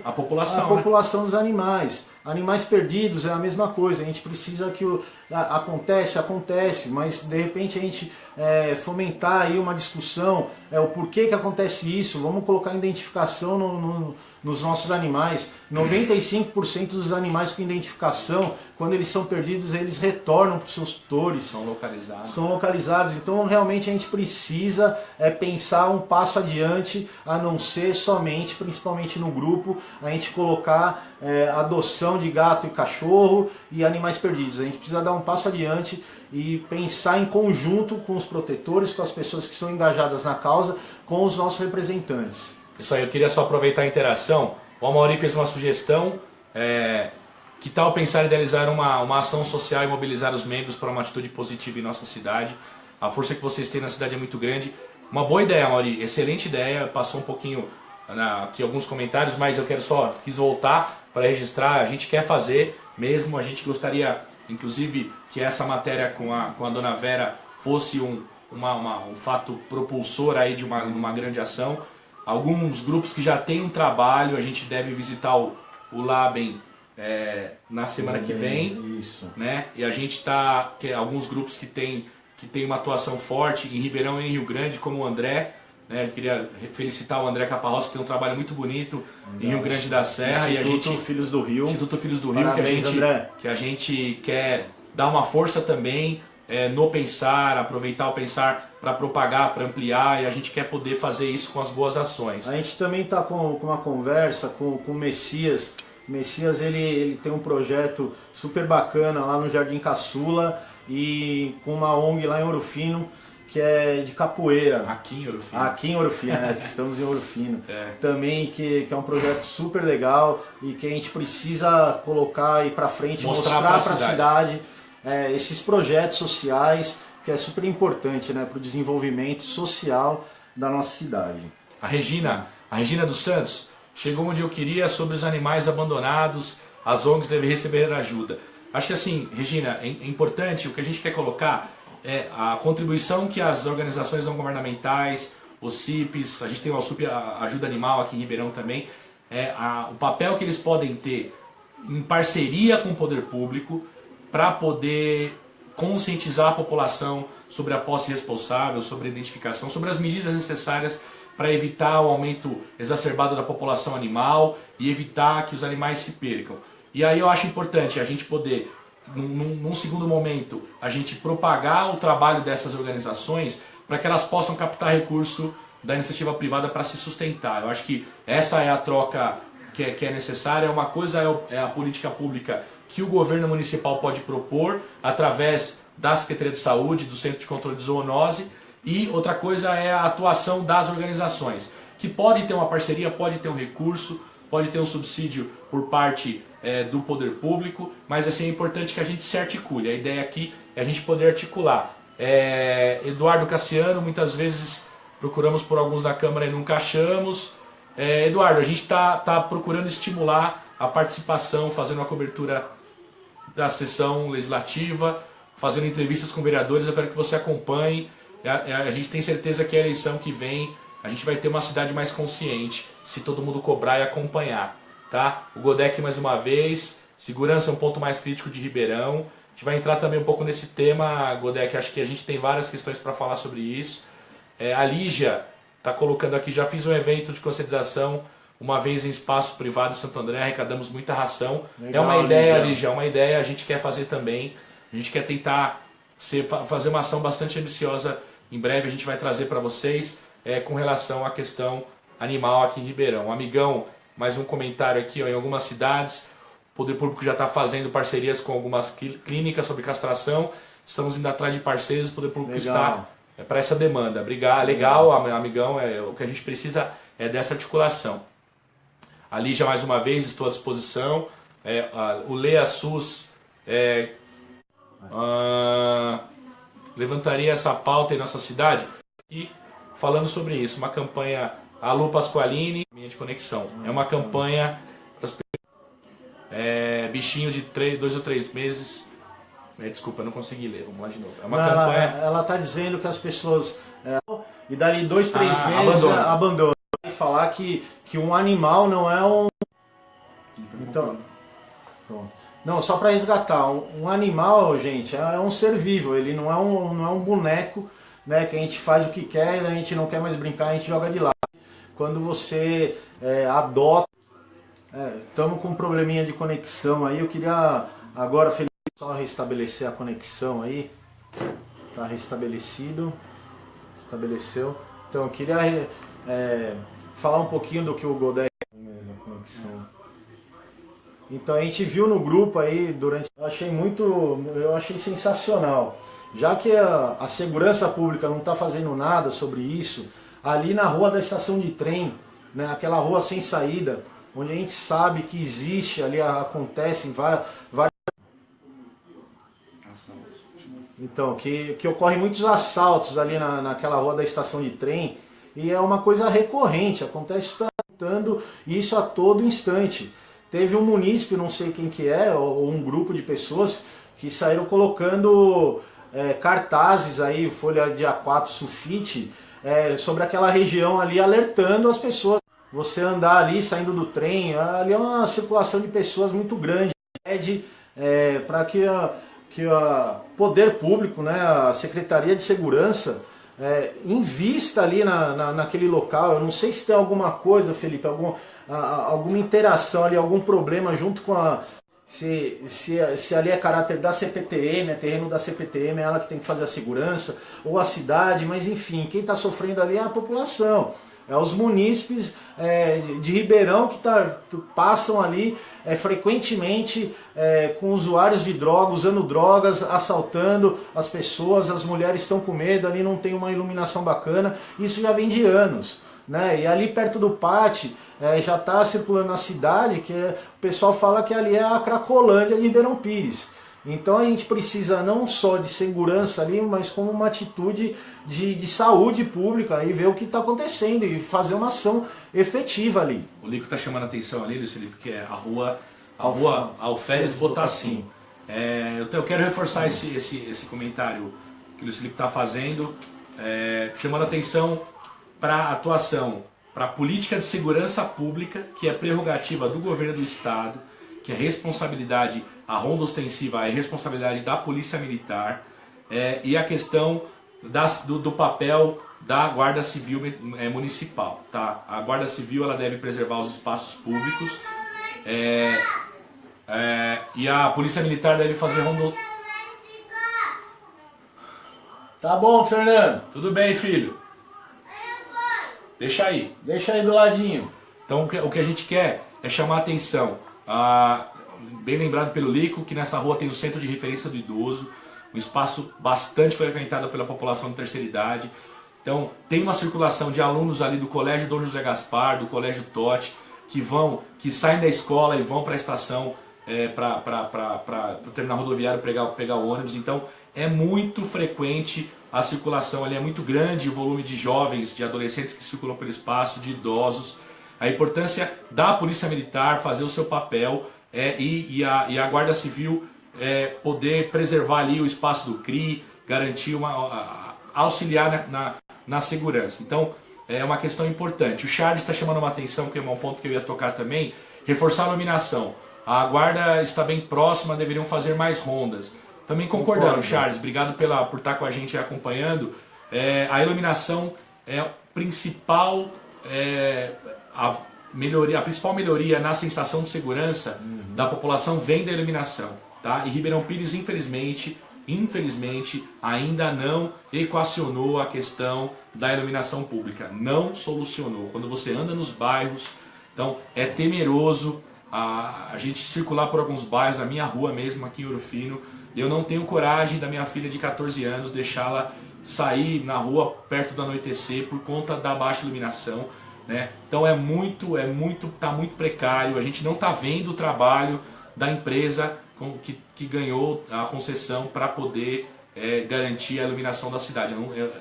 a população dos animais. Animais perdidos é a mesma coisa, a gente precisa que acontece, mas de repente a gente fomentar aí uma discussão, o porquê que acontece isso, vamos colocar identificação nos nossos animais. 95% dos animais com identificação, quando eles são perdidos, eles retornam para os seus tutores. São localizados. Então realmente a gente precisa pensar um passo adiante, a não ser somente, principalmente no grupo, a gente colocar adoção de gato e cachorro e animais perdidos. A gente precisa dar um passo adiante e pensar em conjunto com os protetores, com as pessoas que são engajadas na causa, com os nossos representantes. Isso aí, eu queria só aproveitar a interação. O Amaury fez uma sugestão, que tal pensar em idealizar uma ação social e mobilizar os membros para uma atitude positiva em nossa cidade? A força que vocês têm na cidade é muito grande. Uma boa ideia, Amaury, excelente ideia, passou um pouquinho aqui alguns comentários, mas eu quis voltar para registrar, a gente quer fazer mesmo, a gente gostaria, inclusive, que essa matéria com a Dona Vera fosse um fato propulsor aí de uma grande ação. Alguns grupos que já têm um trabalho, a gente deve visitar o Labem na semana que vem. Isso. Né? E a gente alguns grupos que tem uma atuação forte em Ribeirão e em Rio Grande, como o André. Né? Eu queria felicitar o André Caparrós, que tem um trabalho muito bonito em Rio Grande da Serra. Instituto Filhos do Rio. Instituto Filhos do Rio, Parabéns, que a gente quer dar uma força também no pensar, aproveitar o pensar para propagar, para ampliar, e a gente quer poder fazer isso com as boas ações. A gente também está com uma conversa com o Messias. O Messias ele tem um projeto super bacana lá no Jardim Caçula e com uma ONG lá em Ouro Fino, que é de capoeira. Aqui em Ouro Fino. Aqui em Ouro Fino, estamos em Ouro Fino. Também que é um projeto super legal e que a gente precisa colocar aí para frente, mostrar para a cidade esses projetos sociais, que é super importante, né, para o desenvolvimento social da nossa cidade. A Regina dos Santos, chegou onde eu queria sobre os animais abandonados, as ONGs devem receber ajuda. Acho que assim, Regina, é importante, o que a gente quer colocar a contribuição que as organizações não governamentais, os CIPs, a gente tem o CIP Ajuda Animal aqui em Ribeirão também, o papel que eles podem ter em parceria com o poder público para poder conscientizar a população sobre a posse responsável, sobre a identificação, sobre as medidas necessárias para evitar o aumento exacerbado da população animal e evitar que os animais se percam. E aí eu acho importante a gente poder, num segundo momento, a gente propagar o trabalho dessas organizações para que elas possam captar recurso da iniciativa privada para se sustentar. Eu acho que essa é a troca que é necessária. Uma coisa é a política pública que o governo municipal pode propor através da Secretaria de Saúde, do Centro de Controle de Zoonose, e outra coisa é a atuação das organizações, que pode ter uma parceria, pode ter um recurso, pode ter um subsídio por parte do poder público, mas assim, é importante que a gente se articule. A ideia aqui é a gente poder articular. Eduardo Cassiano, muitas vezes procuramos por alguns da Câmara e nunca achamos. Eduardo, a gente está procurando estimular a participação, fazendo uma cobertura da sessão legislativa, fazendo entrevistas com vereadores. Eu quero que você acompanhe. A gente tem certeza que a eleição que vem a gente vai ter uma cidade mais consciente, se todo mundo cobrar e acompanhar. Tá? O Godek mais uma vez, segurança é um ponto mais crítico de Ribeirão. A gente vai entrar também um pouco nesse tema, Godek, acho que a gente tem várias questões para falar sobre isso. A Lígia está colocando aqui, já fiz um evento de conscientização uma vez em espaço privado em Santo André, arrecadamos muita ração. Legal, é uma ideia, Lígia, é uma ideia, a gente quer fazer também. A gente quer tentar fazer uma ação bastante ambiciosa. Em breve a gente vai trazer para vocês com relação à questão animal aqui em Ribeirão. Um amigão, mais um comentário aqui, em algumas cidades, o poder público já está fazendo parcerias com algumas clínicas sobre castração. Estamos indo atrás de parceiros, o poder público está para essa demanda. Obrigado, legal, amigão, o que a gente precisa é dessa articulação. A Lígia, mais uma vez, estou à disposição. O Lea SUS levantaria essa pauta em nossa cidade. E falando sobre isso, uma campanha, a Lu Pasqualini, Minha de Conexão. É uma campanha para bichinho de 2 ou 3 meses. Desculpa, eu não consegui ler, vamos lá de novo. É uma campanha. Ela está dizendo que as pessoas, e dali 2, 3 meses, abandonam. E falar que um animal não é um. Então, Pronto. Não, só para resgatar, um animal, gente, é um ser vivo, ele não é um boneco, né, que a gente faz o que quer, a gente não quer mais brincar, a gente joga de lado. Quando você adota, estamos com um probleminha de conexão aí, eu queria agora, Felipe, só restabelecer a conexão aí, tá restabelecido, estabeleceu, então eu queria falar um pouquinho do que o Godé conexão. Então a gente viu no grupo aí durante, eu achei sensacional. Já que a segurança pública não está fazendo nada sobre isso, ali na rua da estação de trem, né, aquela rua sem saída, onde a gente sabe que existe, ali acontecem vários. Então, que ocorrem muitos assaltos ali naquela rua da estação de trem, e é uma coisa recorrente, acontece isso a todo instante. Teve um munícipe, não sei quem que é, ou um grupo de pessoas que saíram colocando cartazes aí, folha de A4 sulfite, sobre aquela região ali, alertando as pessoas. Você andar ali, saindo do trem, ali é uma circulação de pessoas muito grande. Pede para que o poder público, né, a Secretaria de Segurança, invista ali naquele local. Eu não sei se tem alguma coisa, Felipe, alguma interação ali, algum problema junto com se ali é caráter da CPTM, é terreno da CPTM, é ela que tem que fazer a segurança, ou a cidade, mas enfim, quem está sofrendo ali é a população. É os munícipes de Ribeirão que passam ali frequentemente com usuários de drogas, usando drogas, assaltando as pessoas, as mulheres estão com medo, ali não tem uma iluminação bacana, isso já vem de anos. Né? E ali perto do pátio já está circulando na cidade, que o pessoal fala que ali é a Cracolândia de Ribeirão Pires. Então a gente precisa não só de segurança ali, mas como uma atitude de saúde pública e ver o que está acontecendo e fazer uma ação efetiva ali. O Lico está chamando a atenção ali, Luiz Felipe, que é a rua Alferes Botassim. Eu quero reforçar esse comentário que o Luiz Felipe está fazendo, chamando a atenção para a atuação, para a política de segurança pública, que é prerrogativa do governo do Estado, que é responsabilidade, a ronda ostensiva é responsabilidade da Polícia Militar, e a questão do papel da Guarda Civil Municipal. Tá? A Guarda Civil ela deve preservar os espaços públicos, e a Polícia Militar deve fazer ronda... Tá bom, Fernando? Tudo bem, filho? Deixa aí do ladinho. Então o que a gente quer é chamar a atenção, bem lembrado pelo Lico, que nessa rua tem o Centro de Referência do Idoso, um espaço bastante frequentado pela população de terceira idade. Então tem uma circulação de alunos ali do Colégio Dom José Gaspar, do Colégio Totti, que saem da escola e vão para a estação, para o terminal rodoviário pegar o ônibus. Então é muito frequente a circulação ali, é muito grande o volume de jovens, de adolescentes que circulam pelo espaço, de idosos. A importância da Polícia Militar fazer o seu papel e a Guarda Civil poder preservar ali o espaço do CRI, garantir auxiliar na segurança. Então é uma questão importante. O Charles está chamando uma atenção, que é um ponto que eu ia tocar também, reforçar a iluminação. A guarda está bem próxima, deveriam fazer mais rondas. Também concordando, Charles, obrigado por estar com a gente acompanhando. A iluminação é a principal melhoria na sensação de segurança da população vem da iluminação. Tá? E Ribeirão Pires, infelizmente, ainda não equacionou a questão da iluminação pública. Não solucionou. Quando você anda nos bairros, então é temeroso a gente circular por alguns bairros, a minha rua mesmo, aqui em Ouro Fino. Eu não tenho coragem da minha filha de 14 anos deixá-la sair na rua perto do anoitecer por conta da baixa iluminação, né? Então tá muito precário. A gente não está vendo o trabalho da empresa que ganhou a concessão para poder garantir a iluminação da cidade.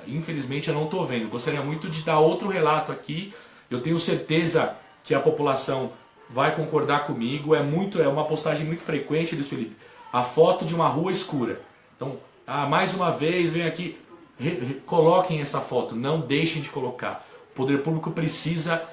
Infelizmente eu não estou vendo. Gostaria muito de dar outro relato aqui. Eu tenho certeza que a população vai concordar comigo. É uma postagem muito frequente, Luiz Felipe, a foto de uma rua escura. Então, mais uma vez, vem aqui, coloquem essa foto, não deixem de colocar. O poder público precisa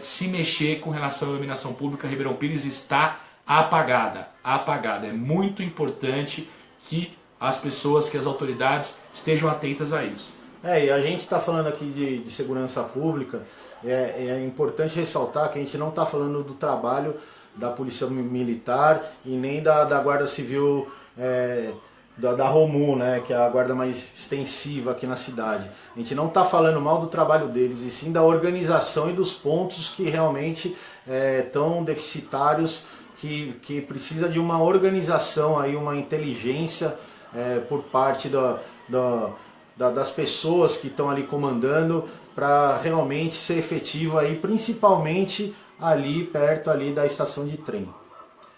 se mexer com relação à iluminação pública. Ribeirão Pires está apagada. É muito importante que as pessoas, que as autoridades estejam atentas a isso. E a gente está falando aqui de segurança pública, é importante ressaltar que a gente não está falando do trabalho da Polícia Militar e nem da Guarda Civil, da Romu, né, que é a guarda mais extensiva aqui na cidade. A gente não está falando mal do trabalho deles, e sim da organização e dos pontos que realmente estão deficitários, que precisa de uma organização, aí, uma inteligência por parte das pessoas que estão ali comandando, para realmente ser efetivo aí, principalmente ali perto ali da estação de trem,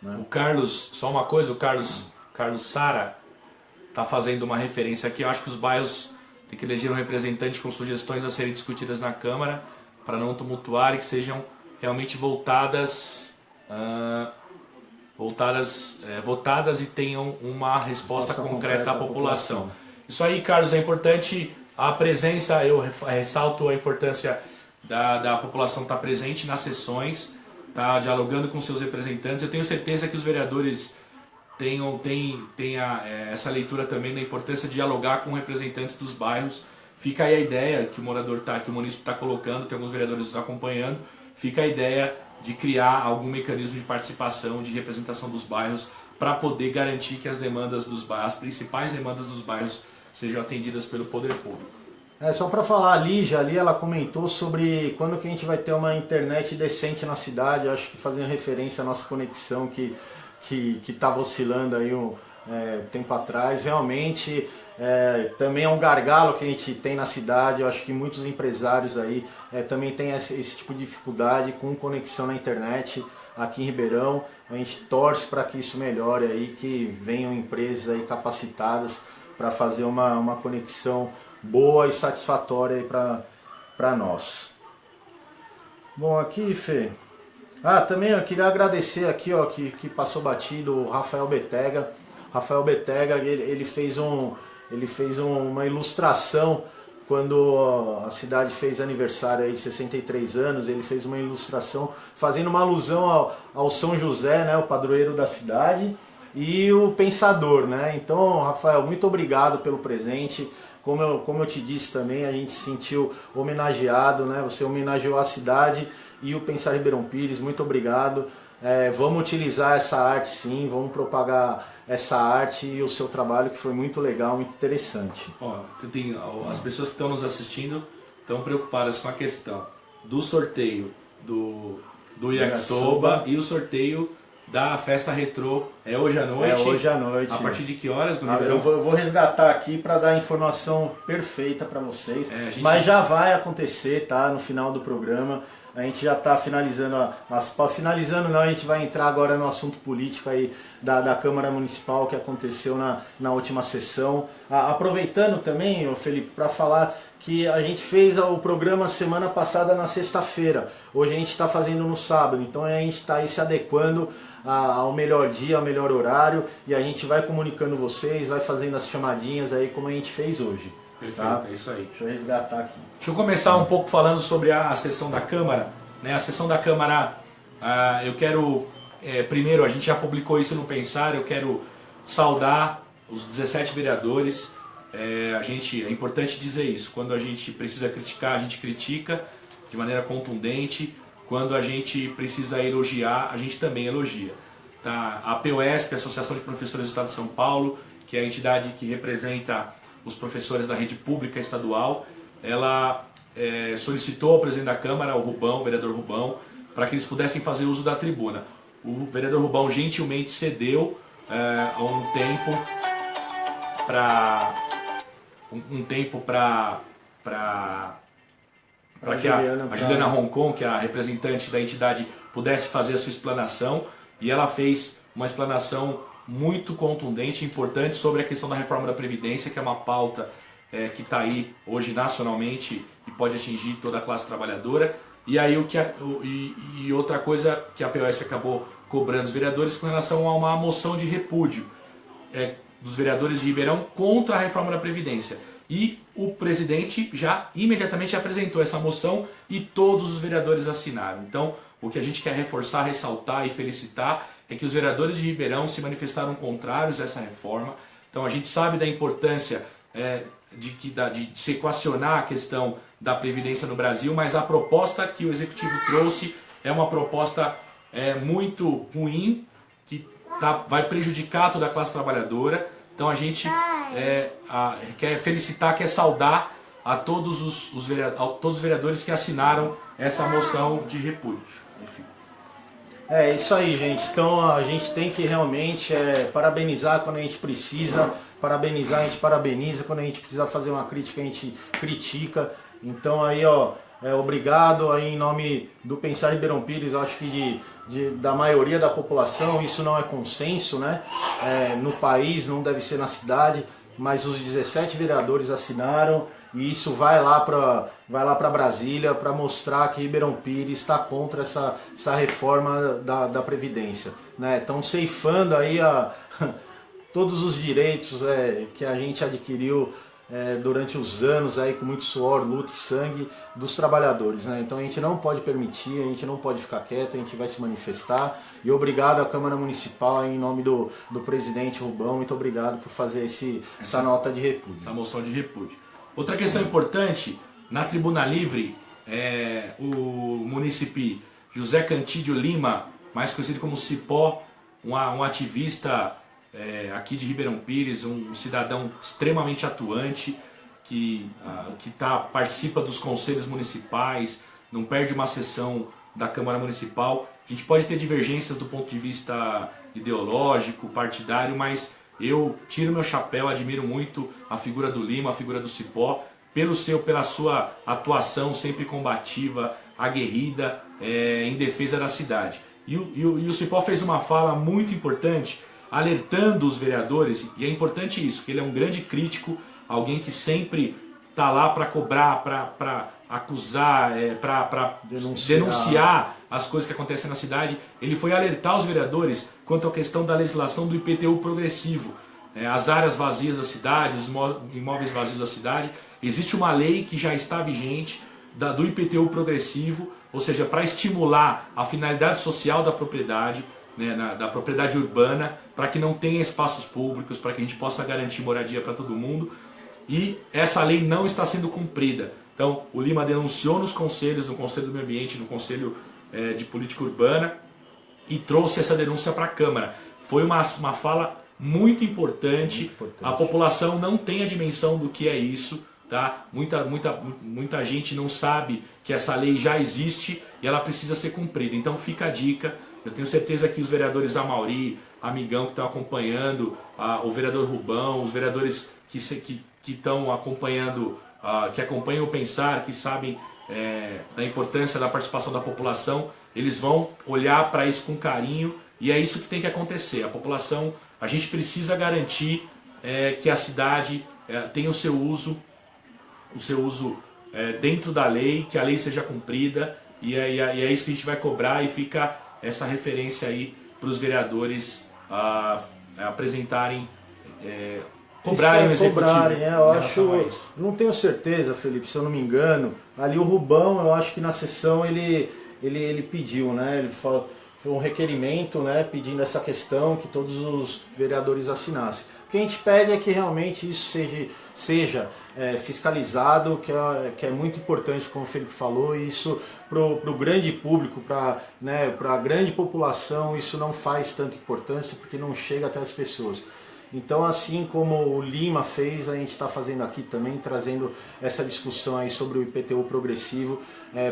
né? O Carlos, só uma coisa, o Carlos Sara está fazendo uma referência aqui. Eu acho que os bairros têm que eleger um representante com sugestões a serem discutidas na Câmara para não tumultuar e que sejam realmente votadas e tenham uma resposta concreta à população. Isso aí, Carlos, é importante a presença. Eu ressalto a importância da população estar presente nas sessões, tá dialogando com seus representantes. Eu tenho certeza que os vereadores tenham essa leitura também da importância de dialogar com representantes dos bairros. Fica aí a ideia que o município está colocando, tem alguns vereadores nos acompanhando. Fica a ideia de criar algum mecanismo de participação, de representação dos bairros, para poder garantir que as demandas dos bairros, as principais demandas dos bairros, sejam atendidas pelo poder público. Só para falar, a Lígia ali, ela comentou sobre quando que a gente vai ter uma internet decente na cidade. Acho que fazendo referência à nossa conexão que estava oscilando aí tempo atrás. Realmente também é um gargalo que a gente tem na cidade. Eu acho que muitos empresários aí também têm esse tipo de dificuldade com conexão na internet aqui em Ribeirão. A gente torce para que isso melhore aí, que venham empresas aí capacitadas para fazer uma conexão boa e satisfatória aí para nós. Bom, aqui, Fê. Também eu queria agradecer aqui, ó, que passou batido, o Rafael Betega. Rafael Betega, ele fez uma ilustração quando a cidade fez aniversário aí de 63 anos. Ele fez uma ilustração fazendo uma alusão ao São José, né, o padroeiro da cidade, e o Pensador, né? Então, Rafael, muito obrigado pelo presente. Como eu te disse também, a gente se sentiu homenageado, né? Você homenageou a cidade e o Pensar Ribeirão Pires. Muito obrigado. Vamos utilizar essa arte, sim, vamos propagar essa arte e o seu trabalho, que foi muito legal, muito interessante. As pessoas que estão nos assistindo estão preocupadas com a questão do sorteio do Yakisoba e o sorteio da festa retrô. É hoje à noite? É hoje à noite. A partir de que horas? Eu vou resgatar aqui para dar a informação perfeita para vocês. Mas já vai acontecer, tá? No final do programa. A gente já está finalizando, finalizando não, a gente vai entrar agora no assunto político aí da Câmara Municipal, que aconteceu na última sessão. Aproveitando também, Felipe, para falar que a gente fez o programa semana passada na sexta-feira. Hoje a gente está fazendo no sábado, então a gente está aí se adequando ao melhor dia, ao melhor horário, e a gente vai comunicando vocês, vai fazendo as chamadinhas aí como a gente fez hoje. Perfeito, tá? É isso aí. Deixa eu resgatar aqui. Deixa eu começar um pouco falando sobre a sessão da Câmara. A sessão da Câmara, eu quero, primeiro, a gente já publicou isso no Pensar, eu quero saudar os 17 vereadores. É importante dizer isso, quando a gente precisa criticar, a gente critica de maneira contundente. Quando a gente precisa elogiar, a gente também elogia. Tá? A POSP, a Associação de Professores do Estado de São Paulo, que é a entidade que representa os professores da rede pública estadual, ela solicitou ao presidente da Câmara, o vereador Rubão, para que eles pudessem fazer uso da tribuna. O vereador Rubão gentilmente cedeu um tempo para que a Juliana Roncon, que é a representante da entidade, pudesse fazer a sua explanação, e ela fez uma explanação muito contundente e importante sobre a questão da reforma da Previdência, que é uma pauta que está aí hoje nacionalmente e pode atingir toda a classe trabalhadora. E aí outra coisa que a POSP acabou cobrando os vereadores com relação a uma moção de repúdio dos vereadores de Ribeirão contra a reforma da Previdência. E o presidente já imediatamente apresentou essa moção e todos os vereadores assinaram. Então o que a gente quer reforçar, ressaltar e felicitar é que os vereadores de Ribeirão se manifestaram contrários a essa reforma. Então a gente sabe da importância de se equacionar a questão da Previdência no Brasil, mas a proposta que o Executivo trouxe é uma proposta muito ruim, que vai prejudicar toda a classe trabalhadora. Então a gente quer felicitar, quer saudar a todos os vereadores que assinaram essa moção de repúdio. Enfim. É isso aí, gente. Então a gente tem que realmente parabenizar quando a gente precisa, parabenizar, a gente parabeniza, quando a gente precisa fazer uma crítica, a gente critica. Então aí, ó, obrigado aí em nome do Pensar Ribeirão Pires, eu acho que da maioria da população, isso não é consenso, né? No país, não deve ser na cidade, mas os 17 vereadores assinaram e isso vai lá para Brasília para mostrar que Ribeirão Pires está contra essa reforma da Previdência, né? Estão ceifando aí todos os direitos que a gente adquiriu durante os anos aí com muito suor, luta e sangue dos trabalhadores, né? Então a gente não pode permitir, a gente não pode ficar quieto, a gente vai se manifestar. E obrigado à Câmara Municipal em nome do presidente Rubão, muito obrigado por fazer essa nota de repúdio. Essa moção de repúdio. Outra questão importante, na Tribuna Livre, o munícipe José Cantídio Lima, mais conhecido como Cipó, um ativista aqui de Ribeirão Pires, um cidadão extremamente atuante, que participa dos conselhos municipais, não perde uma sessão da Câmara Municipal. A gente pode ter divergências do ponto de vista ideológico, partidário, mas eu tiro meu chapéu, admiro muito a figura do Lima, a figura do Cipó, pela sua atuação sempre combativa, aguerrida, em defesa da cidade. E o Cipó fez uma fala muito importante, alertando os vereadores, e é importante isso, que ele é um grande crítico, alguém que sempre está lá para cobrar, para acusar, para denunciar as coisas que acontecem na cidade. Ele foi alertar os vereadores quanto à questão da legislação do IPTU progressivo, as áreas vazias da cidade, os imóveis vazios da cidade. Existe uma lei que já está vigente do IPTU progressivo, ou seja, para estimular a finalidade social da propriedade, da propriedade urbana, para que não tenha espaços públicos, para que a gente possa garantir moradia para todo mundo. E essa lei não está sendo cumprida. Então o Lima denunciou nos conselhos, no Conselho do Meio Ambiente, no Conselho de Política Urbana, e trouxe essa denúncia para a Câmara. Foi uma fala muito importante. A população não tem a dimensão do que é isso, tá? Muita gente não sabe que essa lei já existe e ela precisa ser cumprida. Então fica a dica. Eu tenho certeza que os vereadores Amauri, Amigão, que estão acompanhando, o vereador Rubão, os vereadores que estão acompanhando, que acompanham o Pensar, que sabem da importância da participação da população, eles vão olhar para isso com carinho, e é isso que tem que acontecer. A população, a gente precisa garantir que a cidade tenha o seu uso dentro da lei, que a lei seja cumprida, e é isso que a gente vai cobrar, e fica essa referência aí para os vereadores apresentarem, cobrarem o executivo. Eu acho, não tenho certeza, Felipe, se eu não me engano, ali o Rubão, eu acho que na sessão ele pediu, né? Ele falou, foi um requerimento, né, pedindo essa questão, que todos os vereadores assinassem. O que a gente pede é que realmente isso seja fiscalizado, que é muito importante, como o Felipe falou, e isso para o grande público, para a grande população, isso não faz tanta importância, porque não chega até as pessoas. Então, assim como o Lima fez, a gente está fazendo aqui também, trazendo essa discussão aí sobre o IPTU progressivo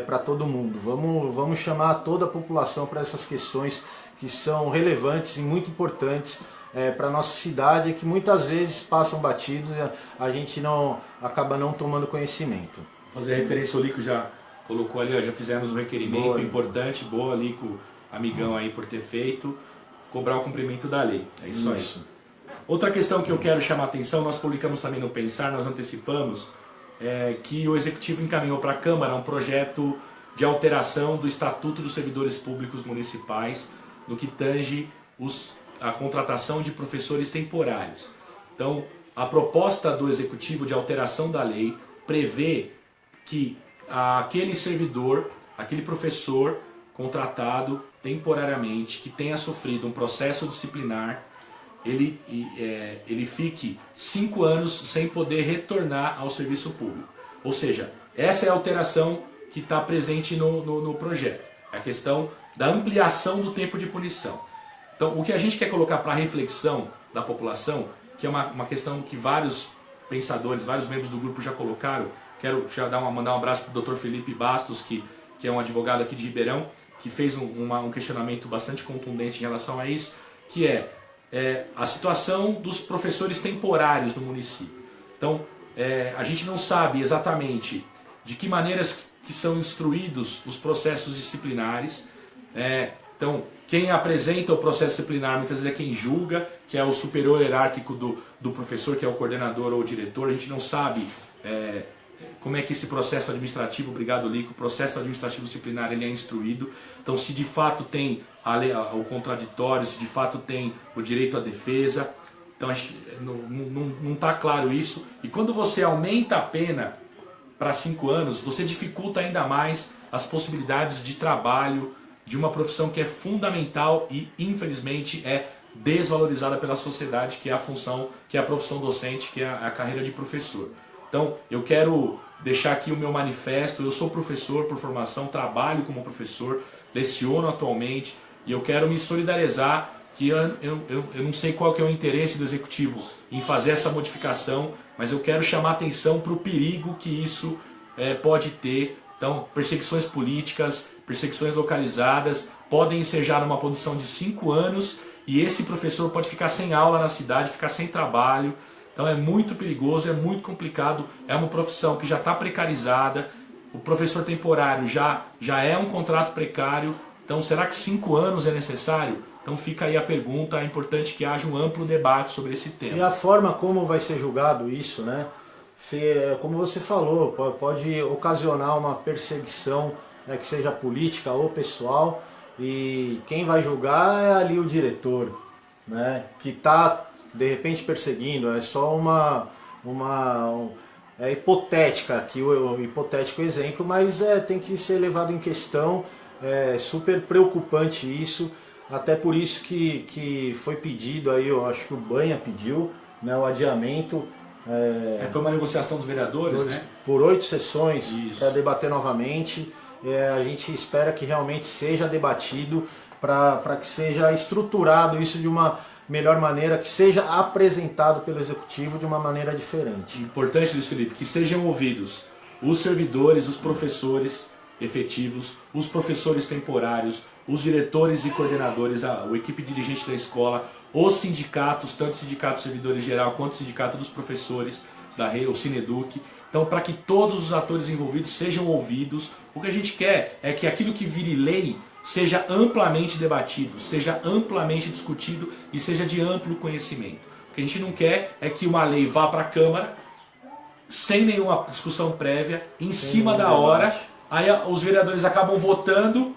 para todo mundo. Vamos chamar toda a população para essas questões que são relevantes e muito importantes para a nossa cidade, que muitas vezes passam batidos e a gente acaba não tomando conhecimento. Fazer a referência, o Lico já colocou ali, já fizemos um requerimento importante, boa, Lico, amigão aí por ter feito, cobrar o cumprimento da lei. É isso aí. Outra questão que eu quero chamar a atenção, nós publicamos também no Pensar, nós antecipamos, que o Executivo encaminhou para a Câmara um projeto de alteração do Estatuto dos Servidores Públicos Municipais, no que tange a contratação de professores temporários. Então, a proposta do Executivo de alteração da lei prevê que aquele servidor, aquele professor contratado temporariamente, que tenha sofrido um processo disciplinar, ele fique 5 anos sem poder retornar ao serviço público. Ou seja, essa é a alteração que está presente no projeto. É a questão da ampliação do tempo de punição. Então, o que a gente quer colocar para a reflexão da população, que é uma questão que vários pensadores, vários membros do grupo já colocaram, quero já mandar um abraço para o Dr. Felipe Bastos, que é um advogado aqui de Ribeirão, que fez um questionamento bastante contundente em relação a isso, que é a situação dos professores temporários no município. Então, a gente não sabe exatamente de que maneiras que são instruídos os processos disciplinares. Então, quem apresenta o processo disciplinar muitas vezes é quem julga, que é o superior hierárquico do professor, que é o coordenador ou o diretor. A gente não sabe como é que esse processo administrativo, obrigado Lico, o processo administrativo disciplinar ele é instruído. Então, se de fato tem o contraditório, se de fato tem o direito à defesa. Então, não está claro isso. E quando você aumenta a pena para 5 anos, você dificulta ainda mais as possibilidades de trabalho de uma profissão que é fundamental e, infelizmente, é desvalorizada pela sociedade, que é a função, que é a profissão docente, que é a carreira de professor. Então, eu quero deixar aqui o meu manifesto. Eu sou professor por formação, trabalho como professor, leciono atualmente, e eu quero me solidarizar, que eu não sei qual que é o interesse do Executivo em fazer essa modificação, mas eu quero chamar atenção para o perigo que isso pode ter. Então, perseguições políticas, perseguições localizadas, podem ensejar numa punição de 5 anos, e esse professor pode ficar sem aula na cidade, ficar sem trabalho. Então é muito perigoso, é muito complicado, é uma profissão que já está precarizada, o professor temporário já é um contrato precário. Então, será que 5 anos é necessário? Então fica aí a pergunta, é importante que haja um amplo debate sobre esse tema. E a forma como vai ser julgado isso, né? Como você falou, pode ocasionar uma perseguição, que seja política ou pessoal, e quem vai julgar é ali o diretor, né? Que está, de repente, perseguindo. É só é hipotética aqui, o hipotético exemplo, mas tem que ser levado em questão. É super preocupante isso, até por isso que foi pedido aí, eu acho que o Banha pediu, né, o adiamento. Foi uma negociação dos vereadores, né? Por 8 sessões para debater novamente. A gente espera que realmente seja debatido para que seja estruturado isso de uma melhor maneira, que seja apresentado pelo Executivo de uma maneira diferente. Importante, Luiz Felipe, que sejam ouvidos os servidores, os professores efetivos, os professores temporários, os diretores e coordenadores, a equipe dirigente da escola, os sindicatos, tanto o sindicato servidores geral quanto o sindicato dos professores, o Sineduc. Então, para que todos os atores envolvidos sejam ouvidos, o que a gente quer é que aquilo que vire lei seja amplamente debatido, seja amplamente discutido e seja de amplo conhecimento. O que a gente não quer é que uma lei vá para a Câmara sem nenhuma discussão prévia, em cima da hora, aí os vereadores acabam votando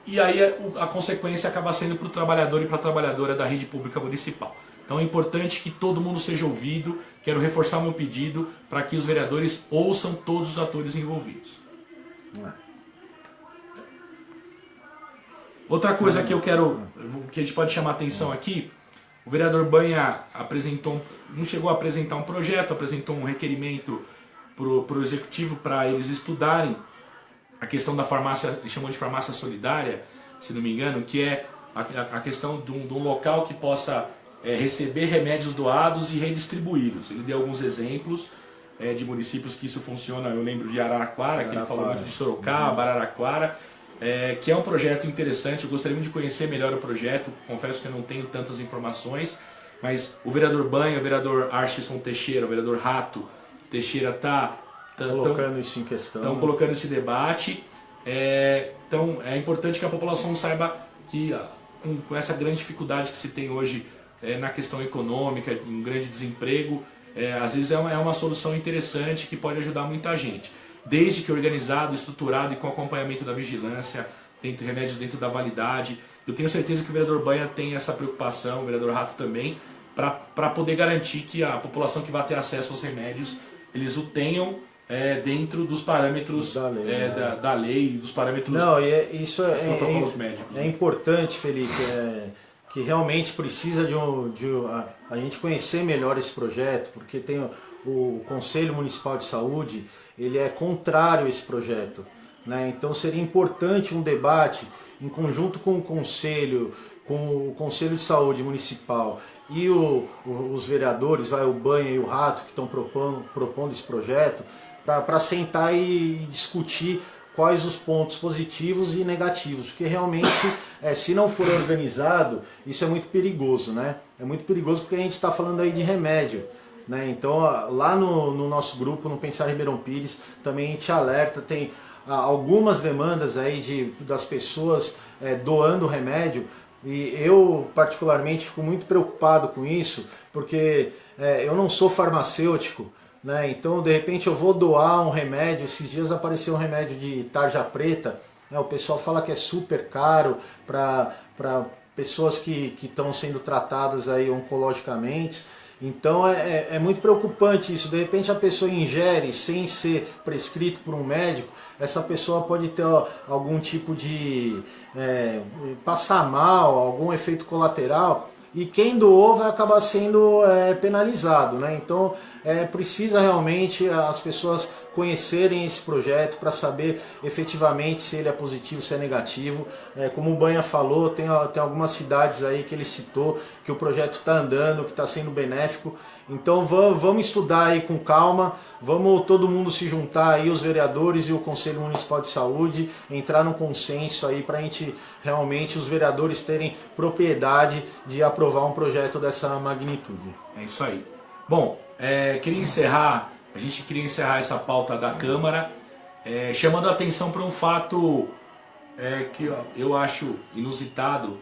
e aí a consequência acaba sendo para o trabalhador e para a trabalhadora da rede pública municipal. Então é importante que todo mundo seja ouvido. Quero reforçar meu pedido para que os vereadores ouçam todos os atores envolvidos. Outra coisa que que a gente pode chamar a atenção aqui, o vereador Banha não chegou a apresentar um projeto, apresentou um requerimento para o Executivo para eles estudarem a questão da farmácia, ele chamou de farmácia solidária, se não me engano, que é a questão de um local que possa receber remédios doados e redistribuí-los. Ele deu alguns exemplos de municípios que isso funciona. Eu lembro de Araraquara, que ele falou muito de Sorocaba, Araraquara, que é um projeto interessante. Eu gostaria muito de conhecer melhor o projeto, confesso que eu não tenho tantas informações, mas o vereador Banha, o vereador Archison Teixeira, o vereador Rato Teixeira estão colocando isso em questão. Estão colocando esse debate. Então é importante que a população saiba que com essa grande dificuldade que se tem hoje na questão econômica, um grande desemprego, às vezes é uma solução interessante que pode ajudar muita gente. Desde que organizado, estruturado e com acompanhamento da vigilância, remédios dentro da validade. Eu tenho certeza que o vereador Banha tem essa preocupação, o vereador Rato também, para poder garantir que a população que vai ter acesso aos remédios, eles o tenham dentro dos parâmetros da lei, dos parâmetros Não, dos protocolos médicos. É importante, Felipe, que realmente precisa de a gente conhecer melhor esse projeto, porque tem o Conselho Municipal de Saúde, ele é contrário a esse projeto, né? Então seria importante um debate em conjunto com o Conselho de Saúde Municipal e os vereadores, o Banha e o Rato, que estão propondo esse projeto, para sentar e discutir quais os pontos positivos e negativos, porque realmente, se não for organizado, isso é muito perigoso, né? É muito perigoso porque a gente está falando aí de remédio, né? Então, lá no nosso grupo, no Pensar Ribeirão Pires, também a gente alerta, tem algumas demandas aí das pessoas doando remédio, e eu particularmente fico muito preocupado com isso, porque eu não sou farmacêutico, né? Então de repente eu vou doar um remédio. Esses dias apareceu um remédio de tarja preta, né? O pessoal fala que é super caro para pessoas que estão sendo tratadas aí oncologicamente. Então é muito preocupante isso. De repente a pessoa ingere sem ser prescrito por um médico, essa pessoa pode ter algum tipo de passar mal, algum efeito colateral, e quem doou vai acabar sendo penalizado, né? Então precisa realmente as pessoas conhecerem esse projeto para saber efetivamente se ele é positivo, se é negativo. Como o Banha falou, tem algumas cidades aí que ele citou que o projeto está andando, que está sendo benéfico. Então vamos estudar aí com calma, vamos todo mundo se juntar aí, os vereadores e o Conselho Municipal de Saúde, entrar num consenso aí para a gente realmente, os vereadores terem propriedade de aprovar um projeto dessa magnitude. É isso aí. Bom, a gente queria encerrar essa pauta da Câmara, chamando a atenção para um fato que eu acho inusitado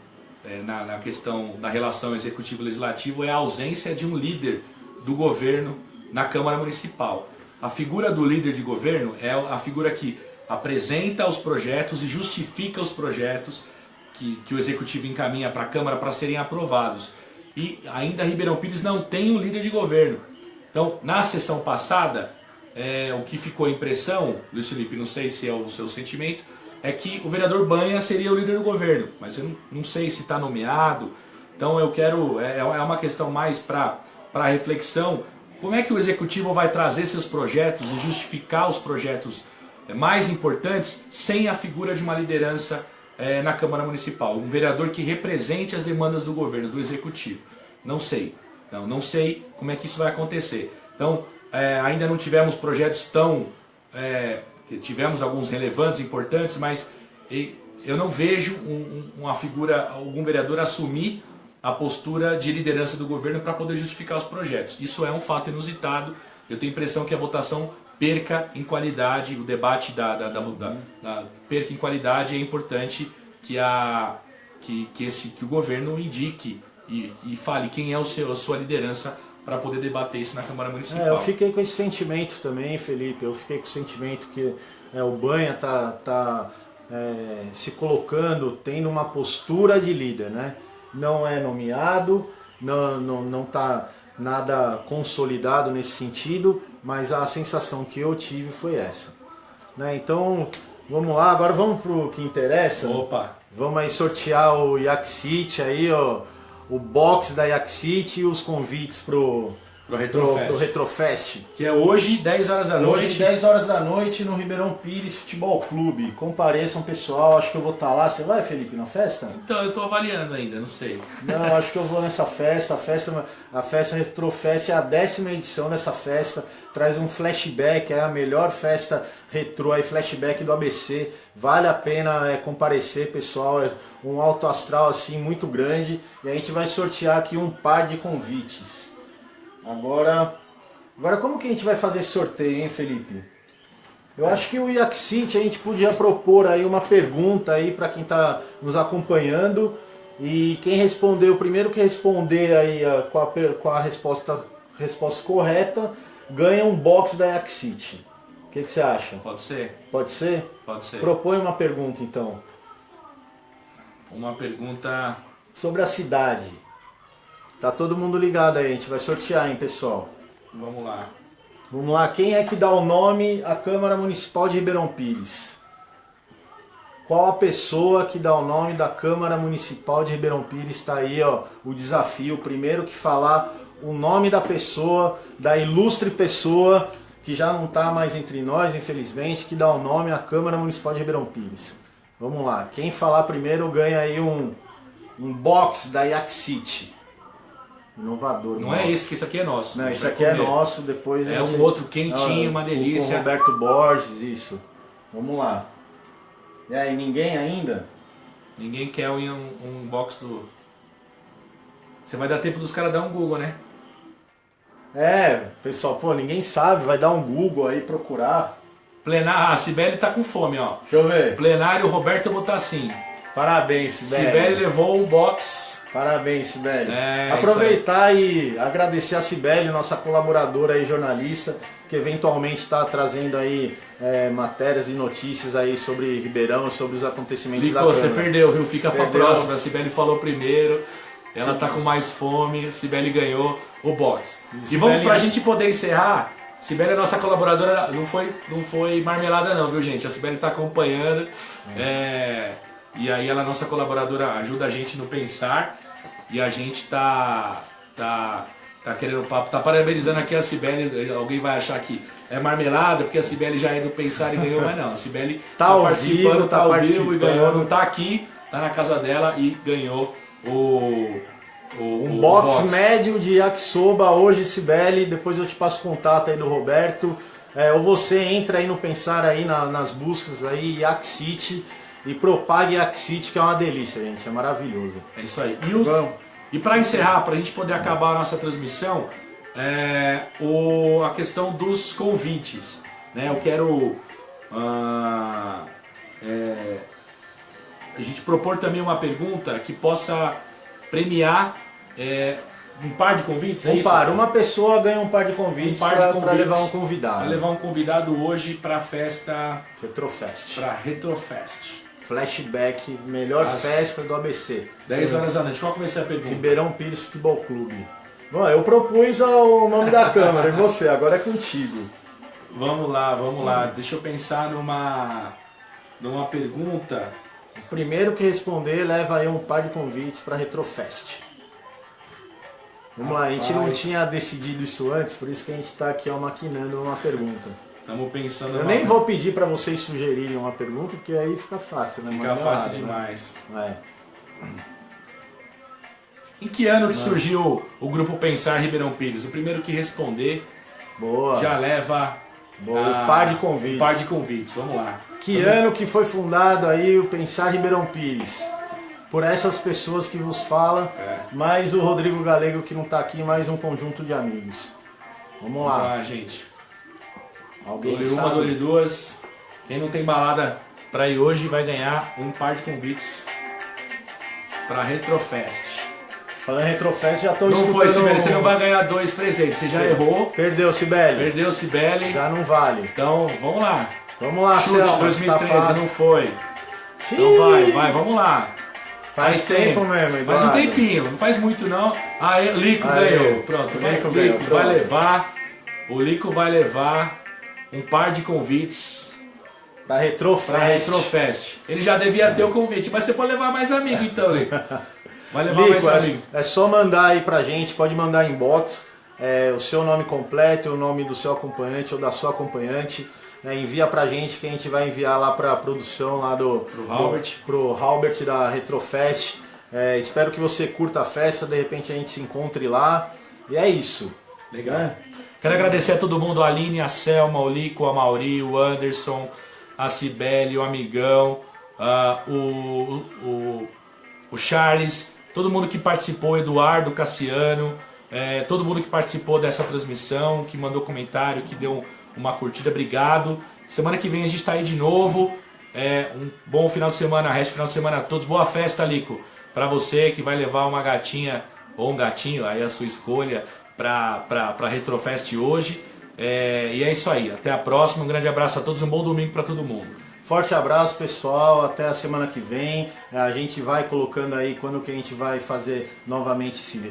na questão da relação executivo-legislativo, é a ausência de um líder do governo na Câmara Municipal. A figura do líder de governo é a figura que apresenta os projetos e justifica os projetos que o Executivo encaminha para a Câmara para serem aprovados. E ainda Ribeirão Pires não tem um líder de governo. Então, na sessão passada, o que ficou a impressão, Luiz Felipe, não sei se é o seu sentimento, é que o vereador Banha seria o líder do governo, mas eu não sei se está nomeado. Então eu quero, é uma questão mais para reflexão, como é que o Executivo vai trazer seus projetos e justificar os projetos mais importantes sem a figura de uma liderança na Câmara Municipal, um vereador que represente as demandas do governo, do Executivo. Não sei, não sei como é que isso vai acontecer. Então ainda não tivemos projetos tivemos alguns relevantes, importantes, mas eu não vejo uma figura, algum vereador assumir a postura de liderança do governo para poder justificar os projetos. Isso é um fato inusitado. Eu tenho a impressão que a votação perca em qualidade, o debate perca em qualidade. É importante que o governo indique e fale quem é a sua liderança para poder debater isso na Câmara Municipal. Eu fiquei com esse sentimento também, Felipe. Eu fiquei com o sentimento que o Banha tá se colocando, tendo uma postura de líder, né? Não é nomeado, não está nada consolidado nesse sentido, mas a sensação que eu tive foi essa, né? Então, vamos lá, agora vamos para o que interessa. Opa! Vamos aí sortear o Yak City aí, ó, o box da Yak City e os convites pro Retrofest. Que é hoje, 10 horas da noite. Hoje, 10 horas da noite, no Ribeirão Pires Futebol Clube. Compareçam, pessoal. Acho que eu vou estar lá. Você vai, Felipe, na festa? Então, eu estou avaliando ainda, não sei. Não, acho que eu vou nessa festa. A festa Retrofest é a 10ª edição dessa festa. Traz um flashback, é a melhor festa retrô, flashback do ABC. Vale a pena comparecer, pessoal. É um alto astral assim muito grande. E a gente vai sortear aqui um par de convites. Agora como que a gente vai fazer esse sorteio, hein, Felipe? Eu acho que o Yak City a gente podia propor aí uma pergunta aí para quem está nos acompanhando, e quem responder, o primeiro que responder aí com a resposta correta ganha um box da Yak City. O que você acha? Pode ser. Pode ser? Pode ser. Propõe uma pergunta então. Uma pergunta sobre a cidade. Tá todo mundo ligado aí, a gente vai sortear, hein, pessoal? Vamos lá. Vamos lá, quem é que dá o nome à Câmara Municipal de Ribeirão Pires? Qual a pessoa que dá o nome da Câmara Municipal de Ribeirão Pires? Está aí, ó, o desafio. O primeiro que falar o nome da pessoa, da ilustre pessoa, que já não está mais entre nós, infelizmente, que dá o nome à Câmara Municipal de Ribeirão Pires. Vamos lá, quem falar primeiro ganha aí um box da Yaxit. Inovador. Não é esse, que isso aqui é nosso. Não, isso aqui é nosso, depois... É um outro quentinho, uma delícia. Com Roberto Borges, isso. Vamos lá. E aí, ninguém ainda? Ninguém quer um box do... Você vai dar tempo dos caras dar um Google, né? É, pessoal, pô, ninguém sabe, vai dar um Google aí, procurar. A Cibele tá com fome, ó. Deixa eu ver. Plenário Roberto Botassin. Parabéns, Cibele. Cibele levou um box. Parabéns, Cibele. É, aproveitar e agradecer a Cibele, nossa colaboradora aí, jornalista, que eventualmente está trazendo aí matérias e notícias aí sobre Ribeirão, sobre os acontecimentos Lico, da Câmara. você perdeu, viu? Fica pra Perdeu. próxima. A Cibele falou primeiro. Ela tá com mais fome. Cibele ganhou o box. E vamos, pra gente poder encerrar. Cibele é nossa colaboradora, não foi marmelada não, viu, gente? A Cibele tá acompanhando. E aí ela, nossa colaboradora, ajuda a gente no pensar. E a gente tá querendo papo, tá parabenizando aqui a Cibele. Alguém vai achar que é marmelada, porque a Cibele já é do pensar e ganhou, mas não. A Cibele tá participando, tá ao vivo e ganhou. Não tá aqui, tá na casa dela e ganhou um box médio de yakisoba hoje, Cibele. Depois eu te passo o contato aí do Roberto. Ou você entra aí no Pensar aí nas buscas aí, Yaxit, e propague Yaxit, que é uma delícia, gente. É maravilhoso. É isso aí. E para encerrar, para a gente poder acabar a nossa transmissão, a questão dos convites. Né? Eu quero a gente propor também uma pergunta que possa premiar um par de convites. Uma pessoa ganha um par de convites para levar um convidado. Para levar um convidado hoje para a festa Retrofest. Para Retrofest. Flashback, melhor festa do ABC. 10 horas da noite. Qual que vai ser a pergunta? Ribeirão Pires Futebol Clube. Bom, eu propus o nome da Câmara, e você, agora é contigo. Vamos lá. Deixa eu pensar numa pergunta. O primeiro que responder leva aí um par de convites para Retrofest. Vamos lá, a gente não tinha decidido isso antes, por isso que a gente está aqui maquinando uma pergunta. Estamos pensando... Eu nem vou pedir para vocês sugerirem uma pergunta, porque aí fica fácil, né? Fica fácil demais. Né? Em que ano que surgiu o Grupo Pensar Ribeirão Pires? O primeiro que responder já leva um par de convites. Um par de convites, vamos lá. Que ano que foi fundado aí o Pensar Ribeirão Pires? Por essas pessoas que vos falam, mais o Rodrigo Galego que não está aqui, mais um conjunto de amigos. Vamos lá, gente. Alguém dole uma, dole duas. Quem não tem balada para ir hoje vai ganhar um par de convites para Retrofest. Falando em Retrofest, já estou escutando... Não foi, Cibele, você não vai ganhar 2 presentes, você já errou. Perdeu, Cibele. Perdeu, Cibele. Já não vale. Então, vamos lá. Vamos lá, Chute, Selma, 2013, tá não foi. Então vai, vamos lá. Faz tempo mesmo, Eduardo. Faz um tempinho, não faz muito não. Lico ganhou. Pronto, Lico vai levar. O Lico vai levar um par de convites para Retrofest. Ele já devia ter o convite, mas você pode levar mais amigo então, Lico. Vai levar Lico, mais amigo. É só mandar aí pra gente, pode mandar inbox, o seu nome completo, o nome do seu acompanhante ou da sua acompanhante. Envia pra gente que a gente vai enviar lá pra produção lá pro Halbert da Retrofest. Espero que você curta a festa, de repente a gente se encontre lá. E é isso. Legal. Quero agradecer a todo mundo, a Aline, a Selma, o Lico, a Mauri, o Anderson, a Cibele, o Amigão, o Charles, todo mundo que participou, Eduardo, Cassiano, todo mundo que participou dessa transmissão, que mandou comentário, que deu uma curtida, obrigado. Semana que vem a gente está aí de novo. Um bom final de semana, resto do final de semana a todos. Boa festa, Lico, para você que vai levar uma gatinha ou um gatinho, aí a sua escolha, para Retrofest hoje. E é isso aí, até a próxima, um grande abraço a todos, um bom domingo para todo mundo. Forte abraço, pessoal, até a semana que vem. A gente vai colocando aí quando que a gente vai fazer novamente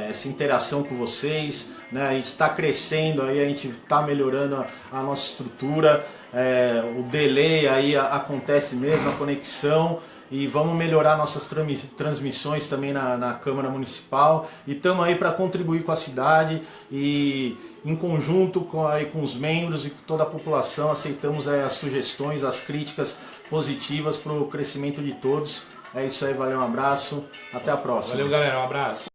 essa interação com vocês, né? A gente está crescendo aí, a gente está melhorando a nossa estrutura, o delay aí acontece mesmo, a conexão, e vamos melhorar nossas transmissões também na Câmara Municipal, e estamos aí para contribuir com a cidade e em conjunto com os membros e com toda a população, aceitamos as sugestões, as críticas positivas para o crescimento de todos. É isso aí, valeu, um abraço, até a próxima. Valeu, galera, um abraço.